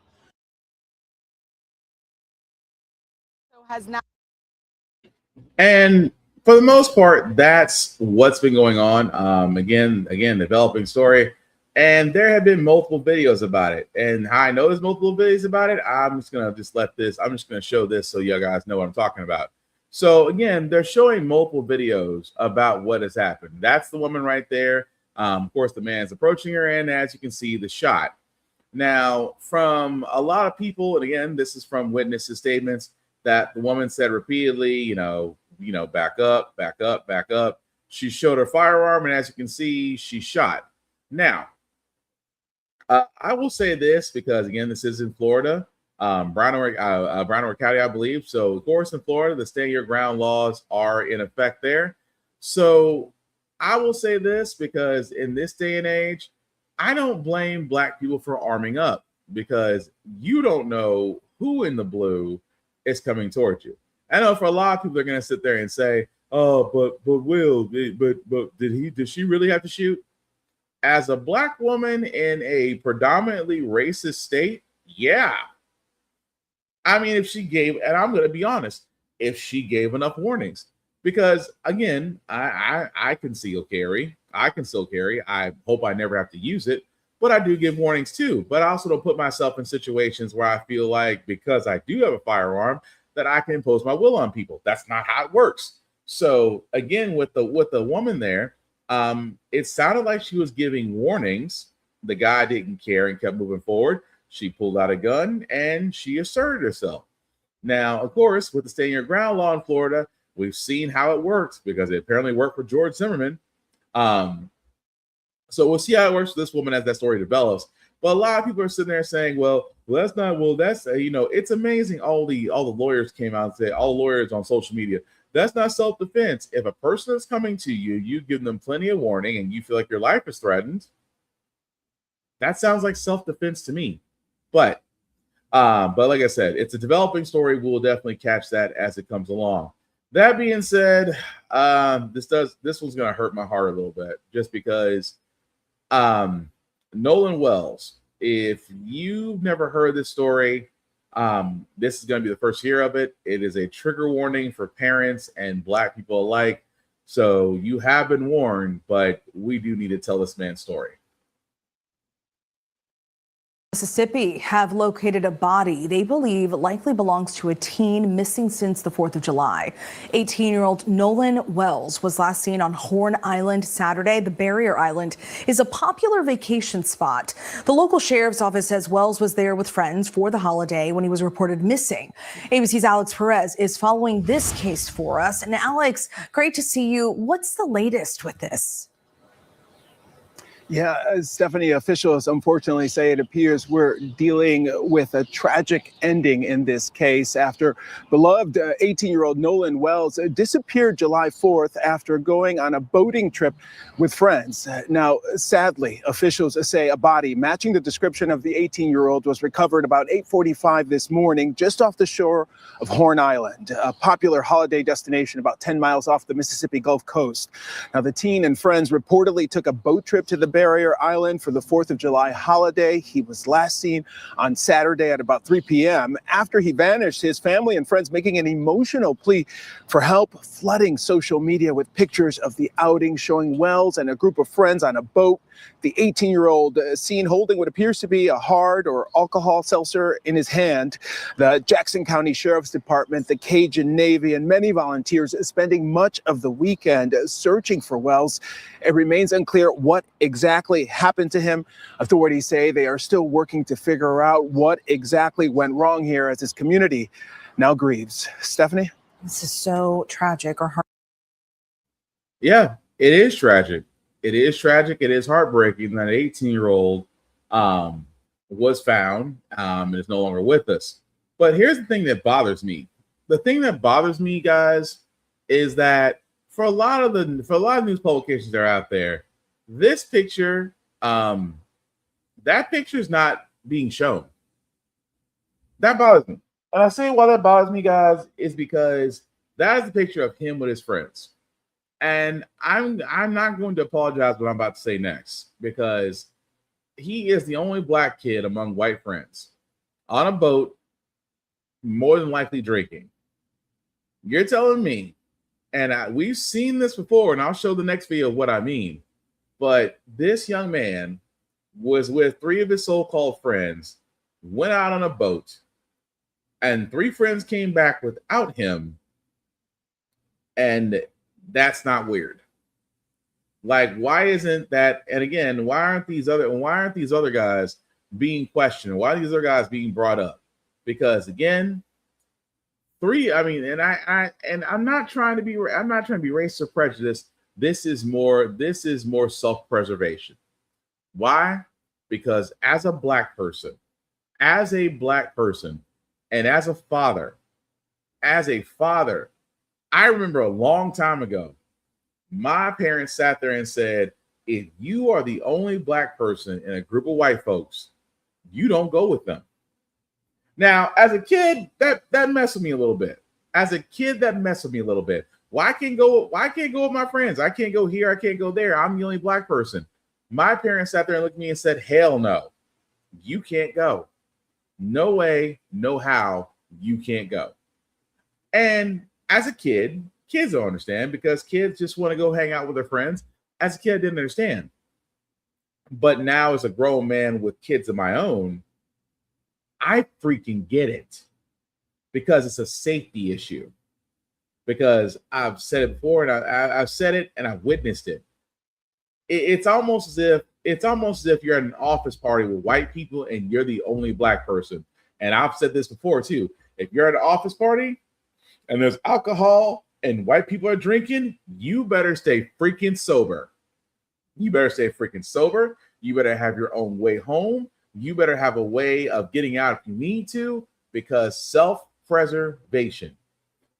And for the most part, that's what's been going on. Again, developing story. And there have been multiple videos about it. And how I know there's multiple videos about it, I'm just going to show this so you guys know what I'm talking about. So again, they're showing multiple videos about what has happened. That's the woman right there. Of course, the man's approaching her, and as you can see, the shot. Now, from a lot of people, and again, this is from witnesses' statements, that the woman said repeatedly, you know, back up, back up, back up. She showed her firearm, and as you can see, she shot. Now, I will say this because, again, this is in Florida, Broward County, I believe. So, of course, in Florida, the stand your ground laws are in effect there. So I will say this because in this day and age, I don't blame Black people for arming up because you don't know who in the blue is coming towards you. I know for a lot of people, they're going to sit there and say, oh, but Will, but did she really have to shoot? As a Black woman in a predominantly racist state, yeah. I mean, if she gave, and I'm going to be honest, if she gave enough warnings, because again, I can still carry. I can still carry. I hope I never have to use it, but I do give warnings too. But I also don't put myself in situations where I feel like because I do have a firearm that I can impose my will on people. That's not how it works. So again, with the woman there, it sounded like she was giving warnings. The guy didn't care and kept moving forward. She pulled out a gun and she asserted herself. Now, of course, with the stand your ground law in Florida, we've seen how it works because it apparently worked for George Zimmerman. So we'll see how it works for this woman as that story develops. But a lot of people are sitting there saying, it's amazing. All the lawyers came out and said, all the lawyers on social media, that's not self-defense. If a person is coming to you, you give them plenty of warning and you feel like your life is threatened, that sounds like self-defense to me. But like I said, it's a developing story. We'll definitely catch that as it comes along. That being said, this one's going to hurt my heart a little bit just because Nolan Wells, if you've never heard this story, this is going to be the first year of it. It is a trigger warning for parents and Black people alike. So you have been warned, but we do need to tell this man's story. Mississippi have located a body they believe likely belongs to a teen missing since the 4th of July. 18-year-old Nolan Wells was last seen on Horn Island Saturday. The barrier island is a popular vacation spot. The local sheriff's office says Wells was there with friends for the holiday when he was reported missing. ABC's Alex Perez is following this case for us. And Alex, great to see you. What's the latest with this? Yeah, Stephanie, officials unfortunately say it appears we're dealing with a tragic ending in this case after beloved 18-year-old Nolan Wells disappeared July 4th after going on a boating trip with friends. Now, sadly, officials say a body matching the description of the 18-year-old was recovered about 8:45 this morning just off the shore of Horn Island, a popular holiday destination about 10 miles off the Mississippi Gulf Coast. Now, the teen and friends reportedly took a boat trip to the Barrier Island for the 4th of July holiday. He was last seen on Saturday at about 3 p.m. After he vanished, his family and friends making an emotional plea for help, flooding social media with pictures of the outing showing Wells and a group of friends on a boat. The 18-year-old seen holding what appears to be a hard or alcohol seltzer in his hand. The Jackson County Sheriff's Department, the Cajun Navy, and many volunteers spending much of the weekend searching for Wells. It remains unclear what exactly happened to him. Authorities say they are still working to figure out what exactly went wrong here as his community now grieves. Stephanie? This is so tragic or hard. Yeah, it is tragic. It is tragic. It is heartbreaking that an 18-year-old was found and is no longer with us. But here's the thing that bothers me. The thing that bothers me, guys, is that for a lot of news publications that are out there, this picture, that picture is not being shown. That bothers me. And I say why that bothers me, guys, is because that is the picture of him with his friends. And I'm not going to apologize what I'm about to say next, because he is the only black kid among white friends on a boat, more than likely drinking. You're telling me, and we've seen this before, and I'll show the next video of what I mean, but this young man was with 3 of his so-called friends, went out on a boat, and 3 friends came back without him, and that's not weird. Like, why isn't that? And again, why aren't these other guys being questioned? Why are these other guys being brought up? Because again, 3. I mean, and I'm not trying to be racist or prejudiced. This is more self-preservation. Why? Because as a black person, and as a father, I remember a long time ago, my parents sat there and said, if you are the only black person in a group of white folks, you don't go with them. Now, as a kid, that messed with me a little bit. Why can't go with my friends? I can't go here, I can't go there. I'm the only black person. My parents sat there and looked at me and said, hell no, you can't go. No way, no how, you can't go. And as a kid, kids don't understand, because kids just want to go hang out with their friends. As a kid, I didn't understand. But now as a grown man with kids of my own, I freaking get it, because it's a safety issue. Because I've said it before, and I've said it, and I've witnessed it. It's almost as if you're at an office party with white people and you're the only black person. And I've said this before too. If you're at an office party and there's alcohol and white people are drinking, you better stay freaking sober. You better have your own way home. You better have a way of getting out if you need to, because self-preservation.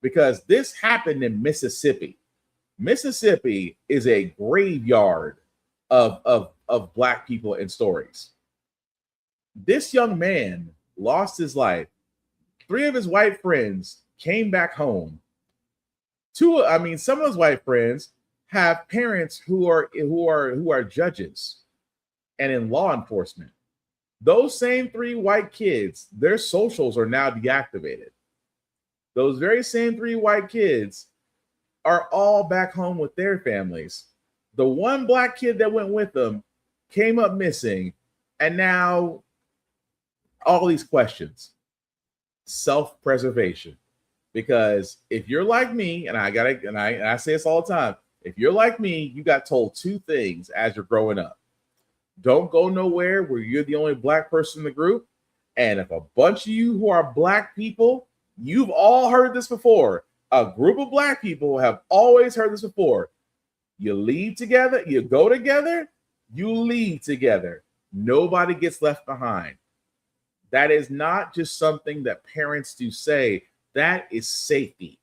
Because this happened in Mississippi. Mississippi is a graveyard of black people and stories. This young man lost his life. 3 of his white friends came back home. Some of his white friends have parents who are judges and in law enforcement. Those same 3 white kids, their socials are now deactivated. Those very same 3 white kids are all back home with their families. The one black kid that went with them came up missing, and now all these questions. Self-preservation. Because if you're like me, and I say this all the time, if you're like me, you got told two things as you're growing up. Don't go nowhere where you're the only black person in the group. And if a bunch of you who are black people, you've all heard this before. A group of black people have always heard this before. You leave together, you go together, you leave together. Nobody gets left behind. That is not just something that parents do say. That is safety.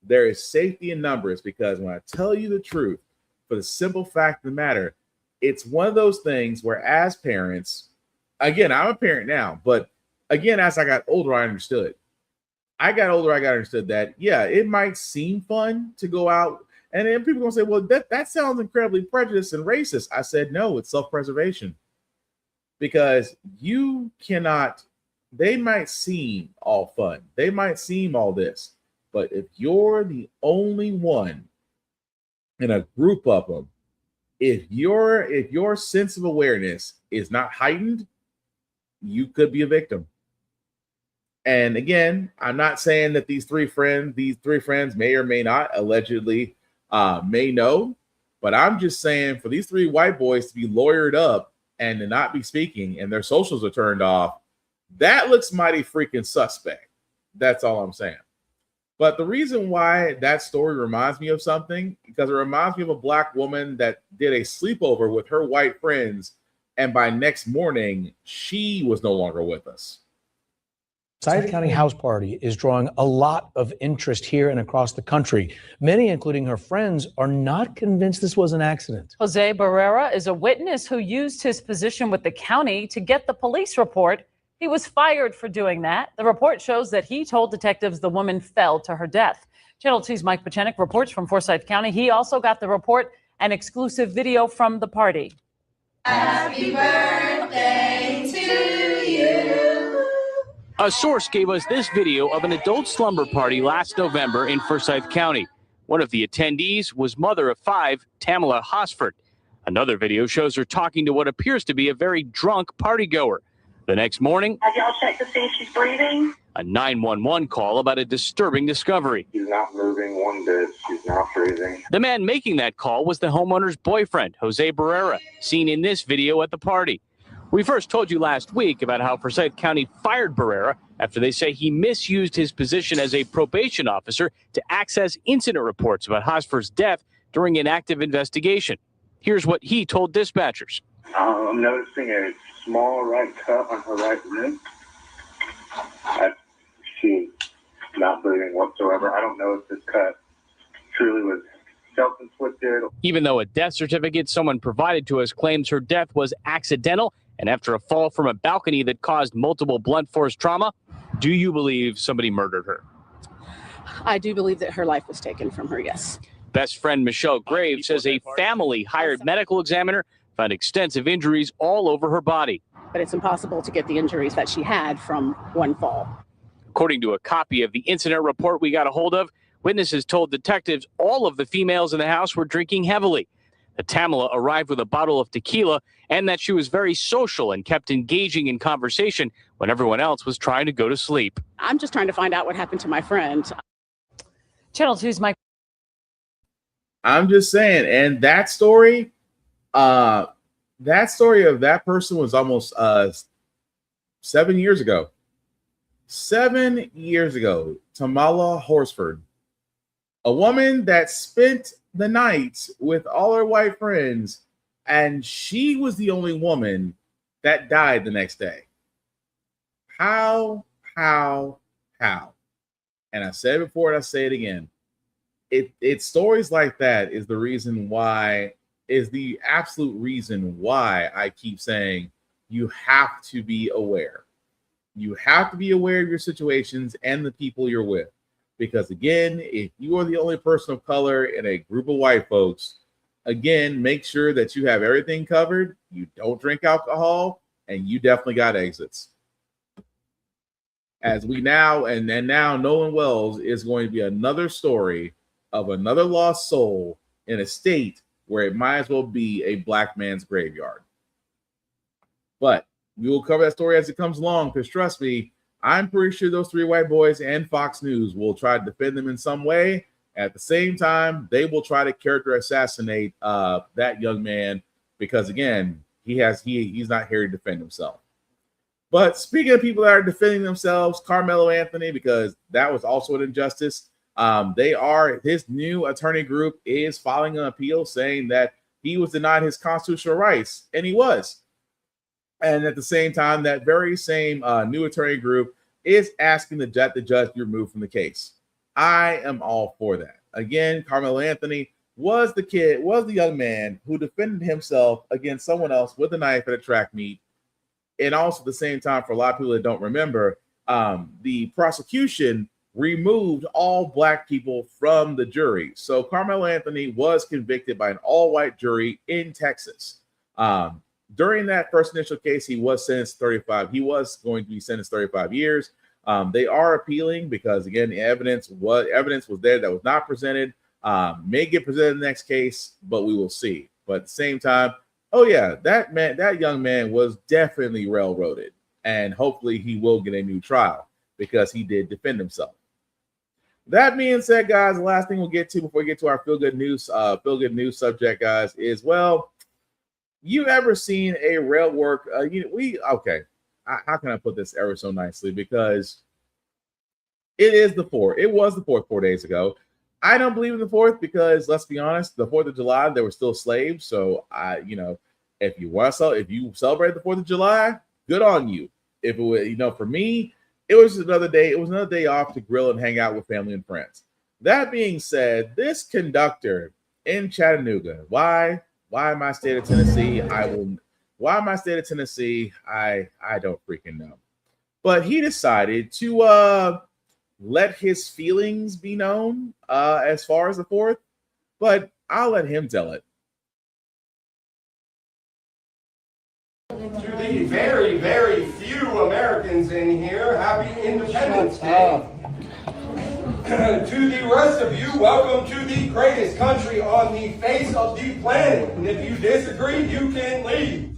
There is safety in numbers, because when I tell you the truth, for the simple fact of the matter, it's one of those things where as parents, again, I'm a parent now, but again, as I got older, I understood. I got understood that, yeah, it might seem fun to go out. And then people are going to say, well, that sounds incredibly prejudiced and racist. I said, no, it's self-preservation. Because you cannot, they might seem all fun. They might seem all this. But if you're the only one in a group of them, if your sense of awareness is not heightened, you could be a victim. And again, I'm not saying that these three friends may or may not allegedly may know, but I'm just saying for these three white boys to be lawyered up and to not be speaking and their socials are turned off, that looks mighty freaking suspect. That's all I'm saying. But the reason why that story reminds me of something, because it reminds me of a black woman that did a sleepover with her white friends, and by next morning, she was no longer with us. Forsyth County house party is drawing a lot of interest here and across the country. Many, including her friends, are not convinced this was an accident. Jose Barrera is a witness who used his position with the county to get the police report. He was fired for doing that. The report shows that he told detectives the woman fell to her death. Channel 2's Mike Pachenik reports from Forsyth County. He also got the report and exclusive video from the party. Happy birthday to you. A source gave us this video of an adult slumber party last November in Forsyth County. One of the attendees was mother of 5, Tamala Hosford. Another video shows her talking to what appears to be a very drunk partygoer. The next morning, have y'all checked to see if she's breathing? A 911 call about a disturbing discovery. She's not moving one bit. She's not breathing. The man making that call was the homeowner's boyfriend, Jose Barrera, seen in this video at the party. We first told you last week about how Forsyth County fired Barrera after they say he misused his position as a probation officer to access incident reports about Hosford's death during an active investigation. Here's what he told dispatchers. I'm noticing a small right cut on her right rib. She's not bleeding whatsoever. I don't know if this cut truly was self-inflicted. Even though a death certificate someone provided to us claims her death was accidental and after a fall from a balcony that caused multiple blunt force trauma, do you believe somebody murdered her? I do believe that her life was taken from her, yes. Best friend Michelle Graves says a family-hired medical examiner found extensive injuries all over her body. But it's impossible to get the injuries that she had from one fall. According to a copy of the incident report we got a hold of, witnesses told detectives all of the females in the house were drinking heavily. That Tamala arrived with a bottle of tequila and that she was very social and kept engaging in conversation when everyone else was trying to go to sleep. I'm just trying to find out what happened to my friend. Channel 2's Mike. I'm just saying, and that story of that person was almost 7 years ago. 7 years ago, Tamala Horsford, a woman that spent the night with all her white friends, and she was the only woman that died the next day. How? And I said it before and I say it again. It's stories like that is the reason why, is the absolute reason why I keep saying you have to be aware. You have to be aware of your situations and the people you're with. Because again, if you are the only person of color in a group of white folks, again, make sure that you have everything covered. You don't drink alcohol, and you definitely got exits. As we now, and now Nolan Wells is going to be another story of another lost soul in a state where it might as well be a black man's graveyard. But we will cover that story as it comes along, because trust me, I'm pretty sure those 3 white boys and Fox News will try to defend them in some way. At the same time, they will try to character assassinate that young man, because again, he's not here to defend himself. But speaking of people that are defending themselves, Carmelo Anthony, because that was also an injustice. His new attorney group is filing an appeal saying that he was denied his constitutional rights, and he was. And at the same time, that very same new attorney group is asking the judge be removed from the case. I am all for that. Again, Carmelo Anthony was the young man who defended himself against someone else with a knife at a track meet. And also at the same time, for a lot of people that don't remember, the prosecution removed all black people from the jury. So Carmelo Anthony was convicted by an all-white jury in Texas. During that first initial case, he was sentenced 35. He was going to be sentenced 35 years. They are appealing because, again, the evidence was there that was not presented. May get presented in the next case, but we will see. But at the same time, oh yeah, that young man was definitely railroaded, and hopefully he will get a new trial because he did defend himself. That being said, guys, the last thing we'll get to before we get to our feel good news subject, guys, is, well, you ever seen a rail work? How can I put this ever so nicely? Because it is the 4th. It was the 4th 4 days ago. I don't believe in the 4th because, let's be honest, the 4th of July, there were still slaves. So if you celebrate the 4th of July, good on you. If it was, for me, it was another day. It was another day off to grill and hang out with family and friends. That being said, this conductor in Chattanooga, why my state of Tennessee? Why my state of Tennessee? I don't freaking know. But he decided to let his feelings be known as far as the 4th. But I'll let him tell it. To the very, very few Americans in here, happy Independence Day. To the rest of you, welcome to the greatest country on the face of the planet. And if you disagree, you can leave.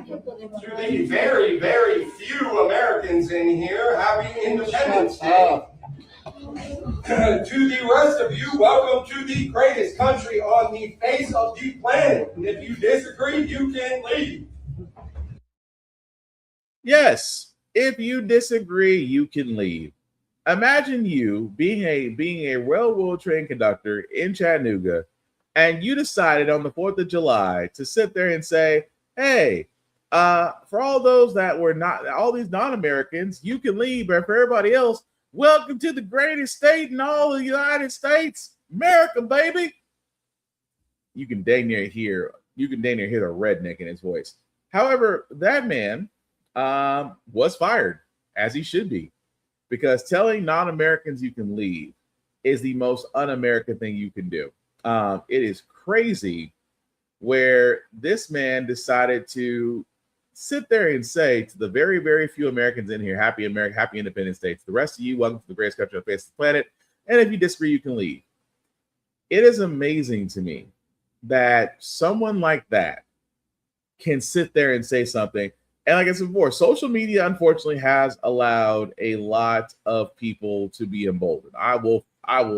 To the very, very few Americans in here, happy Independence Day. To the rest of you, welcome to the greatest country on the face of the planet. And if you disagree, you can leave. Yes, if you disagree, you can leave. Imagine you being a railroad train conductor in Chattanooga, and you decided on the 4th of July to sit there and say, hey, for all those that were not, all these non-Americans, you can leave, but for everybody else, welcome to the greatest state in all the United States, America, baby. You can dang near hear the redneck in his voice. However, that man was fired, as he should be, because telling non-Americans you can leave is the most un-American thing you can do. It is crazy where this man decided to sit there and say to the very, very few Americans in here, happy America, happy Independence Day. To the rest of you, welcome to the greatest country on the face of the planet. And if you disagree, you can leave. It is amazing to me that someone like that can sit there and say something. And like I said before, social media, unfortunately, has allowed a lot of people to be emboldened. I will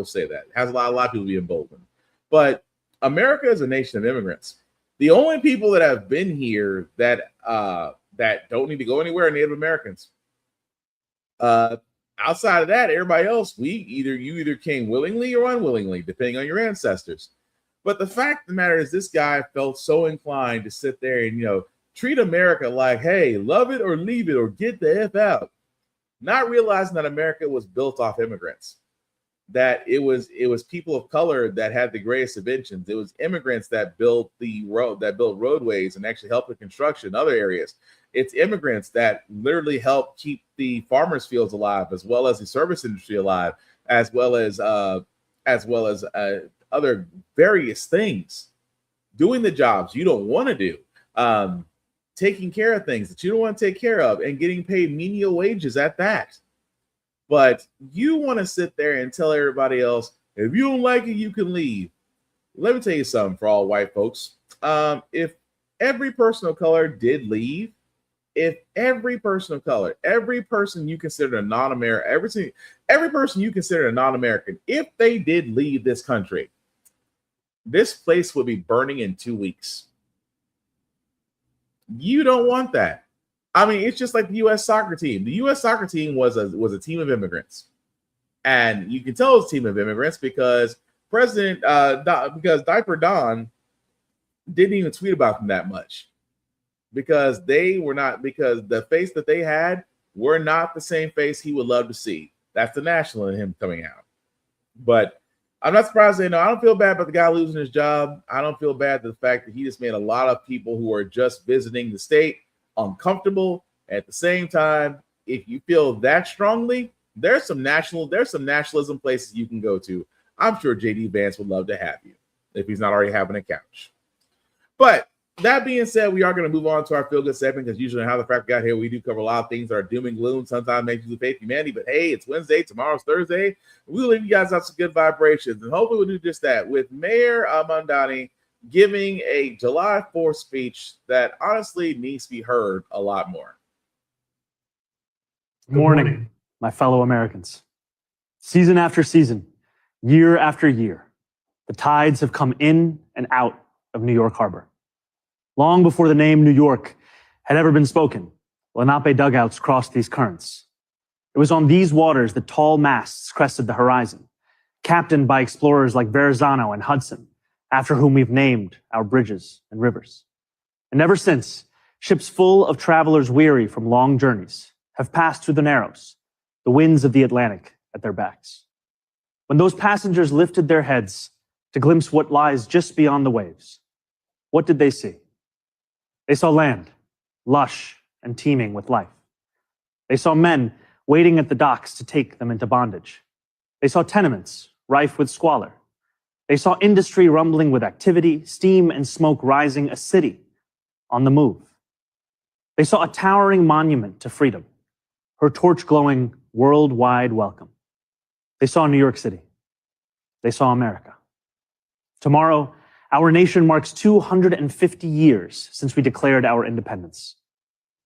say that. It has allowed a lot of people to be emboldened. But America is a nation of immigrants. The only people that have been here that don't need to go anywhere are Native Americans. Outside of that, everybody else, you either came willingly or unwillingly, depending on your ancestors. But the fact of the matter is, this guy felt so inclined to sit there and treat America like, hey, love it or leave it or get the F out, not realizing that America was built off immigrants. That it was people of color that had the greatest inventions. It was immigrants that built roadways and actually helped with construction in other areas. It's immigrants that literally helped keep the farmers' fields alive, as well as the service industry alive, as well as other various things. Doing the jobs you don't want to do, taking care of things that you don't want to take care of, and getting paid menial wages at that. But you want to sit there and tell everybody else, if you don't like it, you can leave. Let me tell you something for all white folks. If every person of color did leave, if every person of color, every person you consider a non-American, every person you consider a non-American, if they did leave this country, this place would be burning in 2 weeks. You don't want that. I mean, it's just like the U.S. soccer team. The U.S. soccer team was a team of immigrants, and you can tell it's a team of immigrants because because Diaper Don didn't even tweet about them that much because the face that they had were not the same face he would love to see. That's the national in him coming out. But I'm not surprised I don't feel bad about the guy losing his job. I don't feel bad the fact that he just made a lot of people who are just visiting the state uncomfortable. At the same time, if you feel that strongly, there's some nationalism places you can go to. I'm sure JD Vance would love to have you if he's not already having a couch. But that being said, we are going to move on to our feel good segment because usually how the Frack got here, we do cover a lot of things that are doom and gloom. Sometimes makes you lose faith in humanity, but hey, it's Wednesday, tomorrow's Thursday. We'll leave you guys out some good vibrations, and hopefully we'll do just that with Mayor Mamdani giving a July 4th speech that honestly needs to be heard a lot more. Good morning, my fellow Americans. Season after season, year after year, the tides have come in and out of New York Harbor. Long before the name New York had ever been spoken, Lenape dugouts crossed these currents. It was on these waters that tall masts crested the horizon, captained by explorers like Verrazano and Hudson, after whom we've named our bridges and rivers. And ever since, ships full of travelers weary from long journeys have passed through the Narrows, the winds of the Atlantic at their backs. When those passengers lifted their heads to glimpse what lies just beyond the waves, what did they see? They saw land, lush and teeming with life. They saw men waiting at the docks to take them into bondage. They saw tenements rife with squalor. They saw industry rumbling with activity, steam and smoke rising, a city on the move. They saw a towering monument to freedom, her torch glowing worldwide welcome. They saw New York City. They saw America. Tomorrow, our nation marks 250 years since we declared our independence.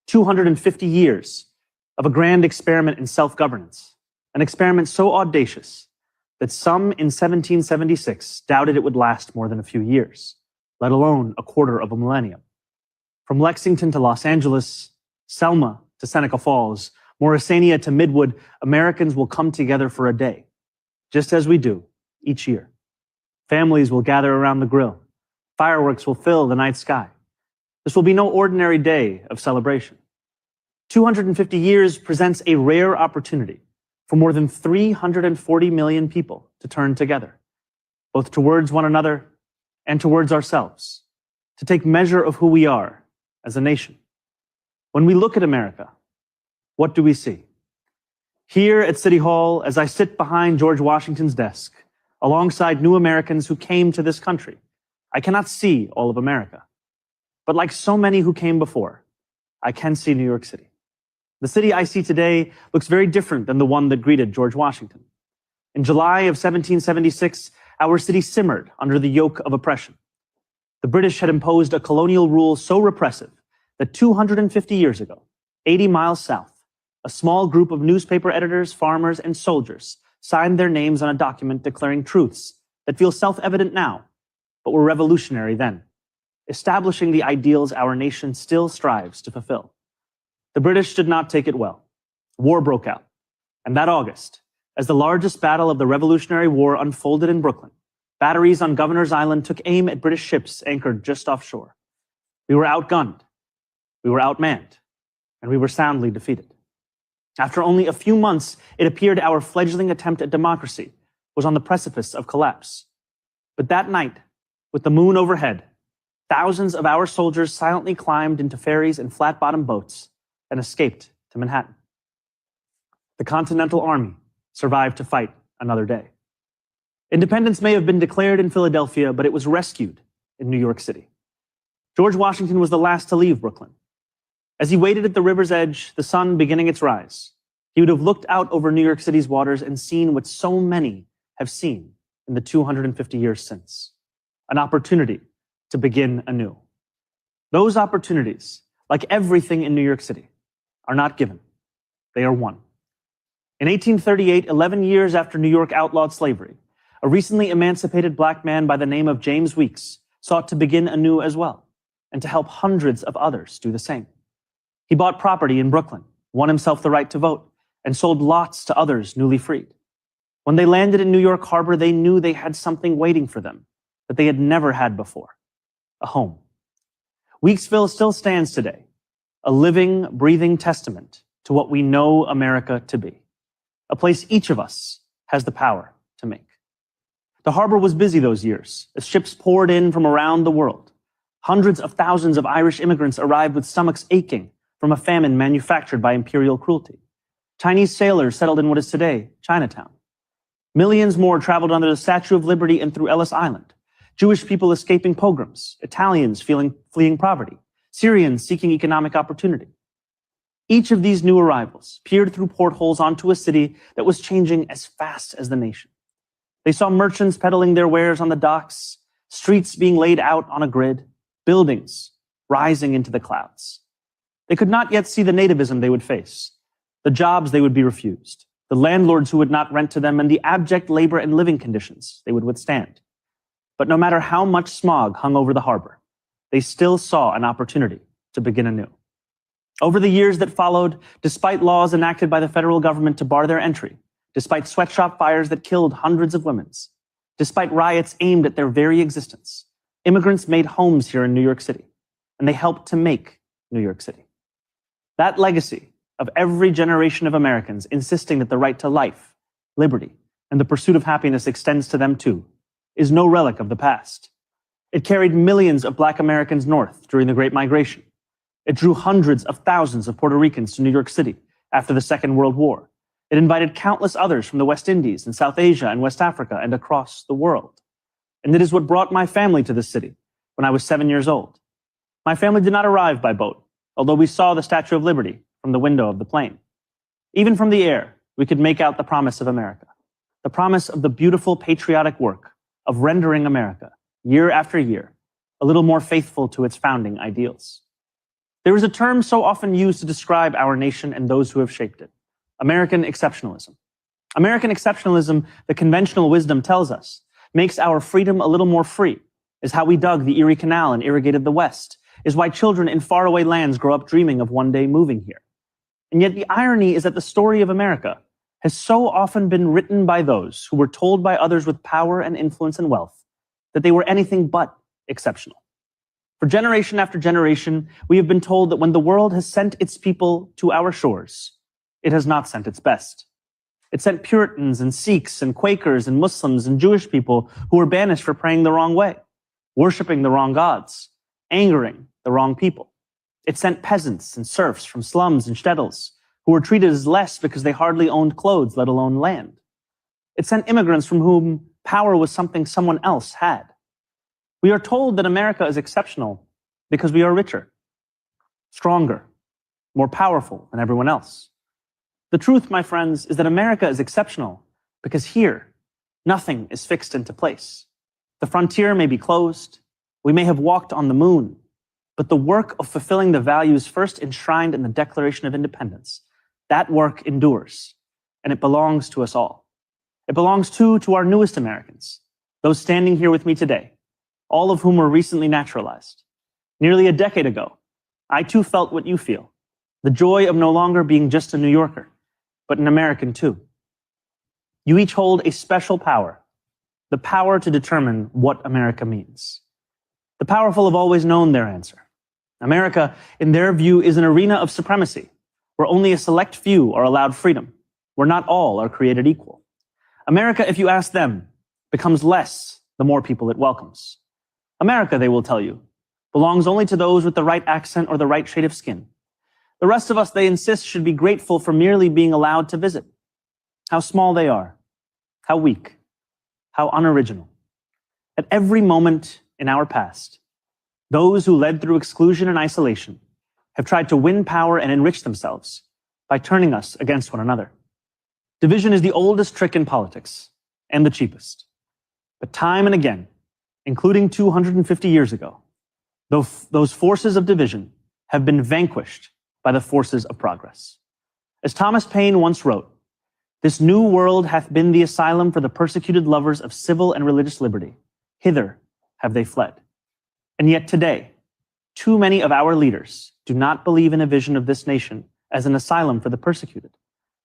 250 years of a grand experiment in self-governance, an experiment so audacious that some in 1776 doubted it would last more than a few years, let alone a quarter of a millennium. From Lexington to Los Angeles, Selma to Seneca Falls, Morrisania to Midwood, Americans will come together for a day, just as we do each year. Families will gather around the grill. Fireworks will fill the night sky. This will be no ordinary day of celebration. 250 years presents a rare opportunity for more than 340 million people to turn together, both towards one another and towards ourselves, to take measure of who we are as a nation. When we look at America, what do we see? Here at City Hall, as I sit behind George Washington's desk, alongside new Americans who came to this country, I cannot see all of America. But like so many who came before, I can see New York City. The city I see today looks very different than the one that greeted George Washington. In July of 1776, our city simmered under the yoke of oppression. The British had imposed a colonial rule so repressive that 250 years ago, 80 miles south, a small group of newspaper editors, farmers, and soldiers signed their names on a document declaring truths that feel self-evident now, but were revolutionary then, establishing the ideals our nation still strives to fulfill. The British did not take it well. War broke out, and that August, as the largest battle of the Revolutionary War unfolded in Brooklyn, batteries on Governor's Island took aim at British ships anchored just offshore. We were outgunned, we were outmanned, and we were soundly defeated. After only a few months, it appeared our fledgling attempt at democracy was on the precipice of collapse. But that night, with the moon overhead, thousands of our soldiers silently climbed into ferries and flat-bottom boats and escaped to Manhattan. The Continental Army survived to fight another day. Independence may have been declared in Philadelphia, but it was rescued in New York City. George Washington was the last to leave Brooklyn. As he waited at the river's edge, the sun beginning its rise, he would have looked out over New York City's waters and seen what so many have seen in the 250 years since, an opportunity to begin anew. Those opportunities, like everything in New York City, are not given. They are won. In 1838, 11 years after New York outlawed slavery, a recently emancipated black man by the name of James Weeks sought to begin anew as well, and to help hundreds of others do the same. He bought property in Brooklyn, won himself the right to vote, and sold lots to others newly freed. When they landed in New York Harbor, they knew they had something waiting for them that they had never had before, a home. Weeksville still stands today, a living, breathing testament to what we know America to be, a place each of us has the power to make. The harbor was busy those years as ships poured in from around the world. Hundreds of thousands of Irish immigrants arrived with stomachs aching from a famine manufactured by imperial cruelty. Chinese sailors settled in what is today Chinatown. Millions more traveled under the Statue of Liberty and through Ellis Island. Jewish people escaping pogroms, Italians fleeing poverty, Syrians seeking economic opportunity. Each of these new arrivals peered through portholes onto a city that was changing as fast as the nation. They saw merchants peddling their wares on the docks, streets being laid out on a grid, buildings rising into the clouds. They could not yet see the nativism they would face, the jobs they would be refused, the landlords who would not rent to them, and the abject labor and living conditions they would withstand. But no matter how much smog hung over the harbor, they still saw an opportunity to begin anew. Over the years that followed, despite laws enacted by the federal government to bar their entry, despite sweatshop fires that killed hundreds of women, despite riots aimed at their very existence, immigrants made homes here in New York City, and they helped to make New York City. That legacy of every generation of Americans insisting that the right to life, liberty, and the pursuit of happiness extends to them too, is no relic of the past. It carried millions of Black Americans north during the Great Migration. It drew hundreds of thousands of Puerto Ricans to New York City after the Second World War. It invited countless others from the West Indies and South Asia and West Africa and across the world. And it is what brought my family to this city when I was 7 years old. My family did not arrive by boat, although we saw the Statue of Liberty from the window of the plane. Even from the air, we could make out the promise of America, the promise of the beautiful patriotic work of rendering America, year after year, a little more faithful to its founding ideals. There is a term so often used to describe our nation and those who have shaped it: American exceptionalism. American exceptionalism, the conventional wisdom tells us, makes our freedom a little more free, is how we dug the Erie Canal and irrigated the West, is why children in faraway lands grow up dreaming of one day moving here. And yet the irony is that the story of America has so often been written by those who were told by others with power and influence and wealth that they were anything but exceptional. For generation after generation, we have been told that when the world has sent its people to our shores, it has not sent its best. It sent Puritans and Sikhs and Quakers and Muslims and Jewish people who were banished for praying the wrong way, worshiping the wrong gods, angering the wrong people. It sent peasants and serfs from slums and shtetls who were treated as less because they hardly owned clothes, let alone land. It sent immigrants from whom power was something someone else had. We are told that America is exceptional because we are richer, stronger, more powerful than everyone else. The truth, my friends, is that America is exceptional because here, nothing is fixed into place. The frontier may be closed, we may have walked on the moon, but the work of fulfilling the values first enshrined in the Declaration of Independence, that work endures, and it belongs to us all. It belongs to our newest Americans, those standing here with me today, all of whom were recently naturalized. Nearly a decade ago, I too felt what you feel, the joy of no longer being just a New Yorker, but an American too. You each hold a special power, the power to determine what America means. The powerful have always known their answer. America, in their view, is an arena of supremacy, where only a select few are allowed freedom, where not all are created equal. America, if you ask them, becomes less the more people it welcomes. America, they will tell you, belongs only to those with the right accent or the right shade of skin. The rest of us, they insist, should be grateful for merely being allowed to visit. How small they are, how weak, how unoriginal. At every moment in our past, those who led through exclusion and isolation have tried to win power and enrich themselves by turning us against one another. Division is the oldest trick in politics and the cheapest. But time and again, including 250 years ago, those forces of division have been vanquished by the forces of progress. As Thomas Paine once wrote, "This new world hath been the asylum for the persecuted lovers of civil and religious liberty. Hither have they fled." And yet today, too many of our leaders do not believe in a vision of this nation as an asylum for the persecuted,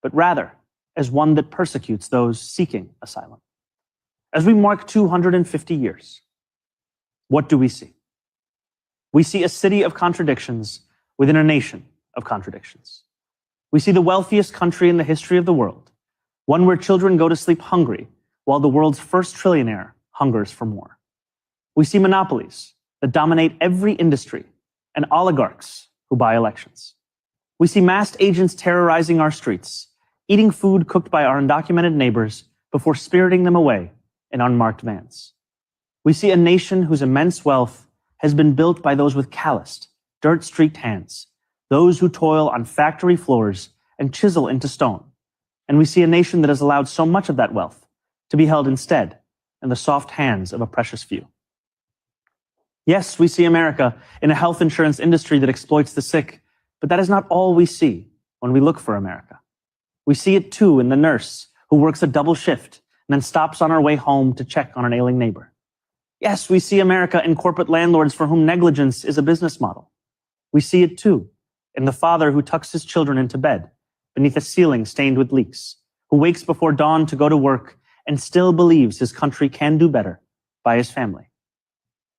but rather as one that persecutes those seeking asylum. As we mark 250 years, what do we see? We see a city of contradictions within a nation of contradictions. We see the wealthiest country in the history of the world, one where children go to sleep hungry while the world's first trillionaire hungers for more. We see monopolies that dominate every industry and oligarchs who buy elections. We see masked agents terrorizing our streets, eating food cooked by our undocumented neighbors before spiriting them away in unmarked vans. We see a nation whose immense wealth has been built by those with calloused, dirt-streaked hands, those who toil on factory floors and chisel into stone. And we see a nation that has allowed so much of that wealth to be held instead in the soft hands of a precious few. Yes, we see America in a health insurance industry that exploits the sick, but that is not all we see when we look for America. We see it too in the nurse who works a double shift and then stops on her way home to check on an ailing neighbor. Yes, we see America in corporate landlords for whom negligence is a business model. We see it too in the father who tucks his children into bed beneath a ceiling stained with leaks, who wakes before dawn to go to work and still believes his country can do better by his family.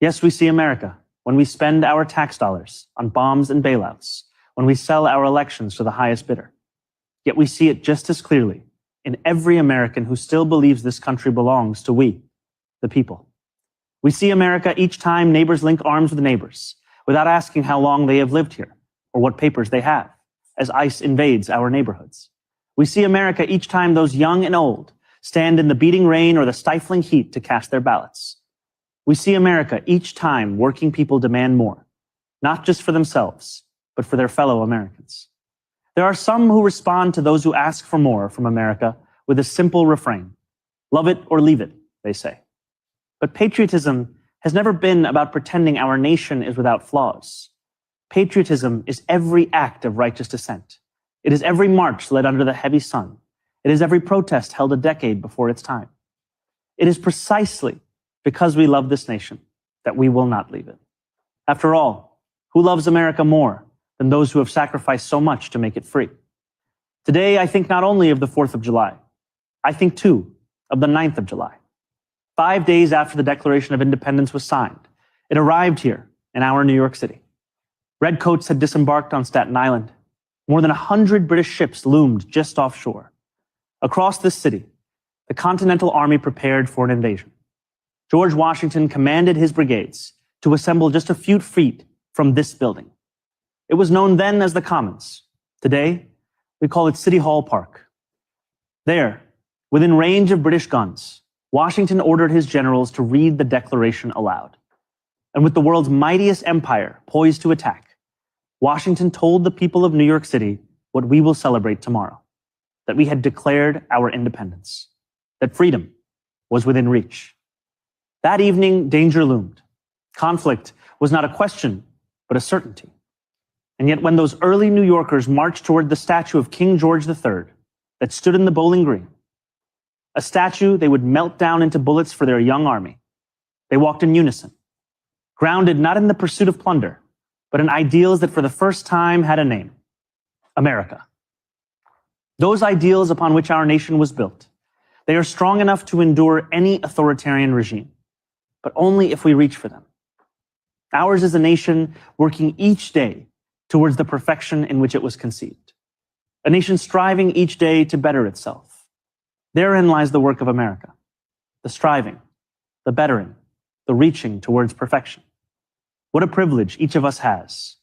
Yes, we see America when we spend our tax dollars on bombs and bailouts, when we sell our elections to the highest bidder. Yet we see it just as clearly in every American who still believes this country belongs to we, the people. We see America each time neighbors link arms with neighbors without asking how long they have lived here or what papers they have, as ICE invades our neighborhoods. We see America each time those young and old stand in the beating rain or the stifling heat to cast their ballots. We see America each time working people demand more, not just for themselves, but for their fellow Americans. There are some who respond to those who ask for more from America with a simple refrain. Love it or leave it, they say. But patriotism has never been about pretending our nation is without flaws. Patriotism is every act of righteous dissent. It is every march led under the heavy sun. It is every protest held a decade before its time. It is precisely because we love this nation that we will not leave it. After all, who loves America more than those who have sacrificed so much to make it free? Today, I think not only of the 4th of July, I think too of the 9th of July. 5 days after the Declaration of Independence was signed, it arrived here in our New York City. Redcoats had disembarked on Staten Island. More than 100 British ships loomed just offshore. Across this city, the Continental Army prepared for an invasion. George Washington commanded his brigades to assemble just a few feet from this building. It was known then as the Commons. Today, we call it City Hall Park. There, within range of British guns, Washington ordered his generals to read the Declaration aloud. And with the world's mightiest empire poised to attack, Washington told the people of New York City what we will celebrate tomorrow, that we had declared our independence, that freedom was within reach. That evening, danger loomed. Conflict was not a question, but a certainty. And yet when those early New Yorkers marched toward the statue of King George III that stood in the Bowling Green, a statue they would melt down into bullets for their young army, they walked in unison, grounded not in the pursuit of plunder, but in ideals that for the first time had a name: America. Those ideals upon which our nation was built, they are strong enough to endure any authoritarian regime, but only if we reach for them. Ours is a nation working each day towards the perfection in which it was conceived, a nation striving each day to better itself. Therein lies the work of America, the striving, the bettering, the reaching towards perfection. What a privilege each of us has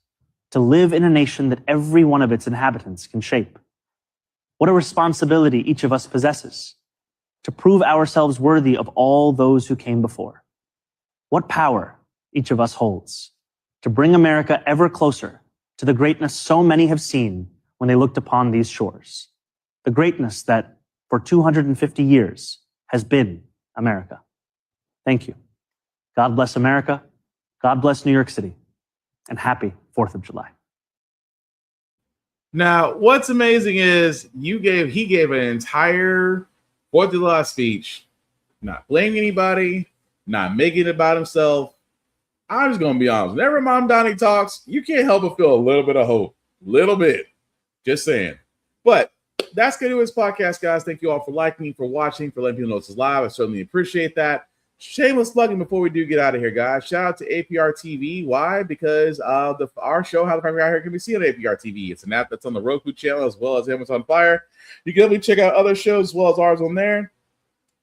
to live in a nation that every one of its inhabitants can shape. What a responsibility each of us possesses to prove ourselves worthy of all those who came before. What power each of us holds to bring America ever closer to the greatness so many have seen when they looked upon these shores, the greatness that for 250 years has been America. Thank you. God bless America. God bless New York City. And happy 4th of July. Now, what's amazing is he gave an entire 4th of July speech, not blaming anybody, not making it about himself. I'm just going to be honest. Whenever Mom Donnie talks, you can't help but feel a little bit of hope. Little bit. Just saying. But that's going to do this podcast, guys. Thank you all for liking, for watching, for letting people know this is live. I certainly appreciate that. Shameless plugging before we do get out of here, guys. Shout out to APR TV. Why? Because our show, How the Frack Got Here, can be seen on APR TV. It's an app that's on the Roku channel as well as Amazon Fire. You can definitely check out other shows as well as ours on there.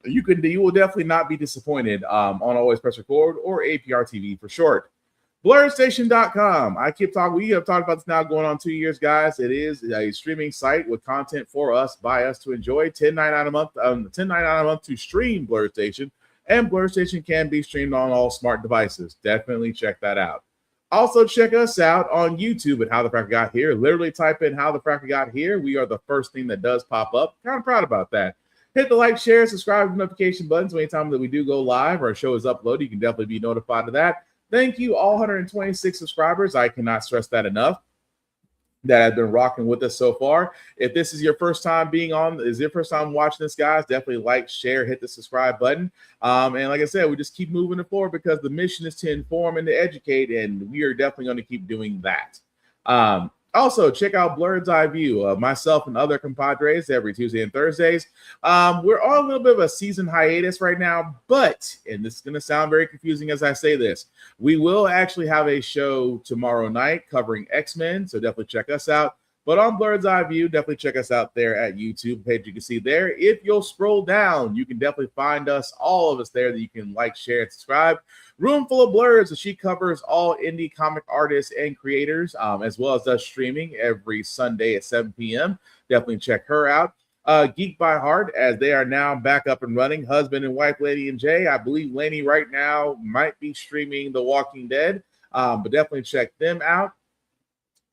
You will definitely not be disappointed on Always Press Record or APR TV for short. BlurredStation.com. We have talked about this now going on 2 years, guys. It is a streaming site with content for us, by us to enjoy. $10.99 a month. $10.99 a month to stream Blurred Station, and Blurred Station can be streamed on all smart devices. Definitely check that out. Also, check us out on YouTube at How the Frack Got Here. Literally type in How the Frack Got Here. We are the first thing that does pop up. Kind of proud about that. Hit the like, share, subscribe, notification buttons. Anytime that we do go live or a show is uploaded, you can definitely be notified of that. Thank you, all 126 subscribers. I cannot stress that enough, that have been rocking with us so far. If this is your first time watching this, guys, definitely like, share, hit the subscribe button. And like I said, we just keep moving it forward because the mission is to inform and to educate, and we are definitely going to keep doing that. Also, check out Blurred's Eye View. Myself and other compadres every Tuesday and Thursdays. We're on a little bit of a season hiatus right now, but, and this is going to sound very confusing as I say this, we will actually have a show tomorrow night covering X-Men, so definitely check us out. But on Blurred's Eye View, definitely check us out there at YouTube page. You can see there. If you'll scroll down, you can definitely find us, all of us there, that you can like, share, and subscribe. Room full of blurs, so she covers all indie comic artists and creators, as well as does streaming every Sunday at 7 p.m. Definitely check her out. Geek by Heart, as they are now back up and running. Husband and wife, Lady and Jay. I believe Laney right now might be streaming The Walking Dead, but definitely check them out.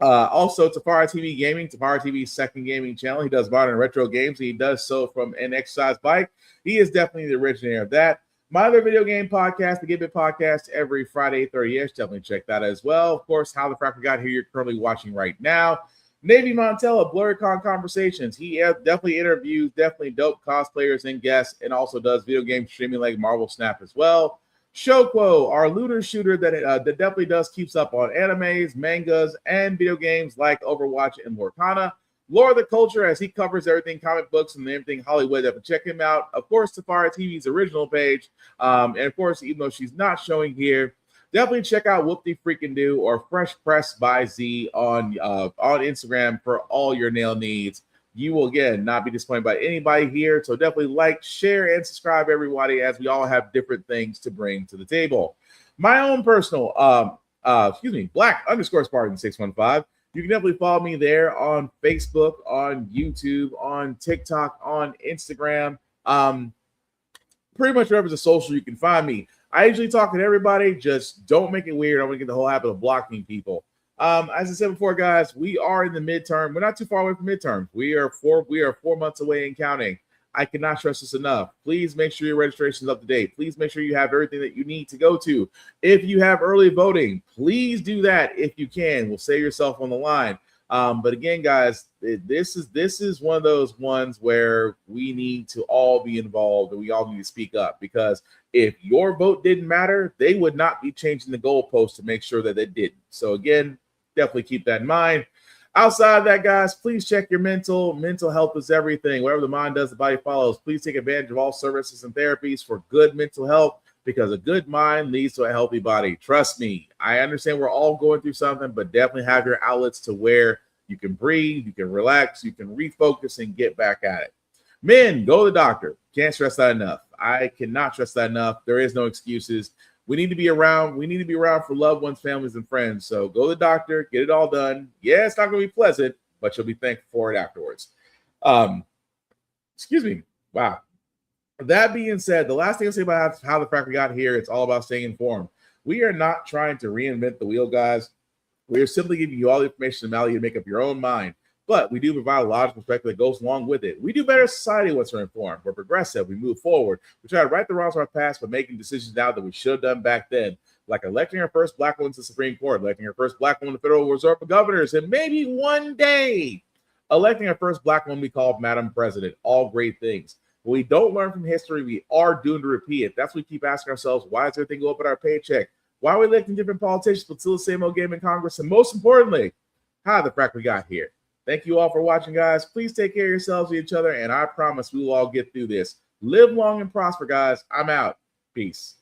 Also, Tafara TV Gaming, Tafara TV's second gaming channel. He does modern retro games. He does so from an exercise bike. He is definitely the originator of that. My other video game podcast, the Get Bit Podcast, every Friday, 30-ish. Definitely check that as well. Of course, How the Frack Got Here, you're currently watching right now. Navy Montella, BlurredCon Conversations. He definitely interviews definitely dope cosplayers and guests, and also does video game streaming like Marvel Snap as well. Shokwo, our looter shooter that definitely keeps up on animes, mangas, and video games like Overwatch and Lorcana. Lore of the Culture, as he covers everything comic books and everything Hollywood. Definitely check him out. Of course, Tafara TV's original page. And of course, even though she's not showing here, definitely check out Whoop-De Freakin' Do or Fresh Press by Z on Instagram for all your nail needs. You will, again, not be disappointed by anybody here. So definitely like, share, and subscribe, everybody, as we all have different things to bring to the table. My own personal, Black_Spartan615. You can definitely follow me there on Facebook, on YouTube, on TikTok, on Instagram. Pretty much wherever's a social, you can find me. I usually talk to everybody. Just don't make it weird. I'm going to get the whole habit of blocking people. As I said before, guys, we are in the midterm. We're not too far away from midterms. We are 4 months away and counting. I cannot stress this enough. Please make sure your registration is up to date. Please make sure you have everything that you need to go to. If you have early voting, please do that if you can. We'll save yourself on the line. But again, guys, this is one of those ones where we need to all be involved and we all need to speak up, because if your vote didn't matter, they would not be changing the goalpost to make sure that they didn't. So again, definitely keep that in mind. Outside of that, guys, please check your mental. Mental health is everything. Whatever the mind does, the body follows. Please take advantage of all services and therapies for good mental health, because a good mind leads to a healthy body. Trust me, I understand we're all going through something, but definitely have your outlets to where you can breathe, you can relax, you can refocus and get back at it. Men, go to the doctor. Can't stress that enough. I cannot stress that enough. There is no excuses. We need to be around. We need to be around for loved ones, families, and friends. So go to the doctor, get it all done. Yeah, it's not going to be pleasant, but you'll be thankful for it afterwards. Excuse me. Wow. That being said, the last thing I'll say about How the Frack Got Here, it's all about staying informed. We are not trying to reinvent the wheel, guys. We are simply giving you all the information and value to make up your own mind. but we do provide a lot of perspective that goes along with it. We do better as society once we're informed. We're progressive. We move forward. We try to right the wrongs of our past by making decisions now that we should have done back then, like electing our first black woman to the Supreme Court, electing our first black woman to the Federal Reserve of Governors, and maybe one day electing our first black woman we call Madam President. All great things. When we don't learn from history, we are doomed to repeat it. That's what we keep asking ourselves. Why does everything go up in our paycheck? Why are we electing different politicians but still the same old game in Congress? And most importantly, how the frack we got here. Thank you all for watching, guys. Please take care of yourselves and each other, and I promise we will all get through this. Live long and prosper, guys. I'm out. Peace.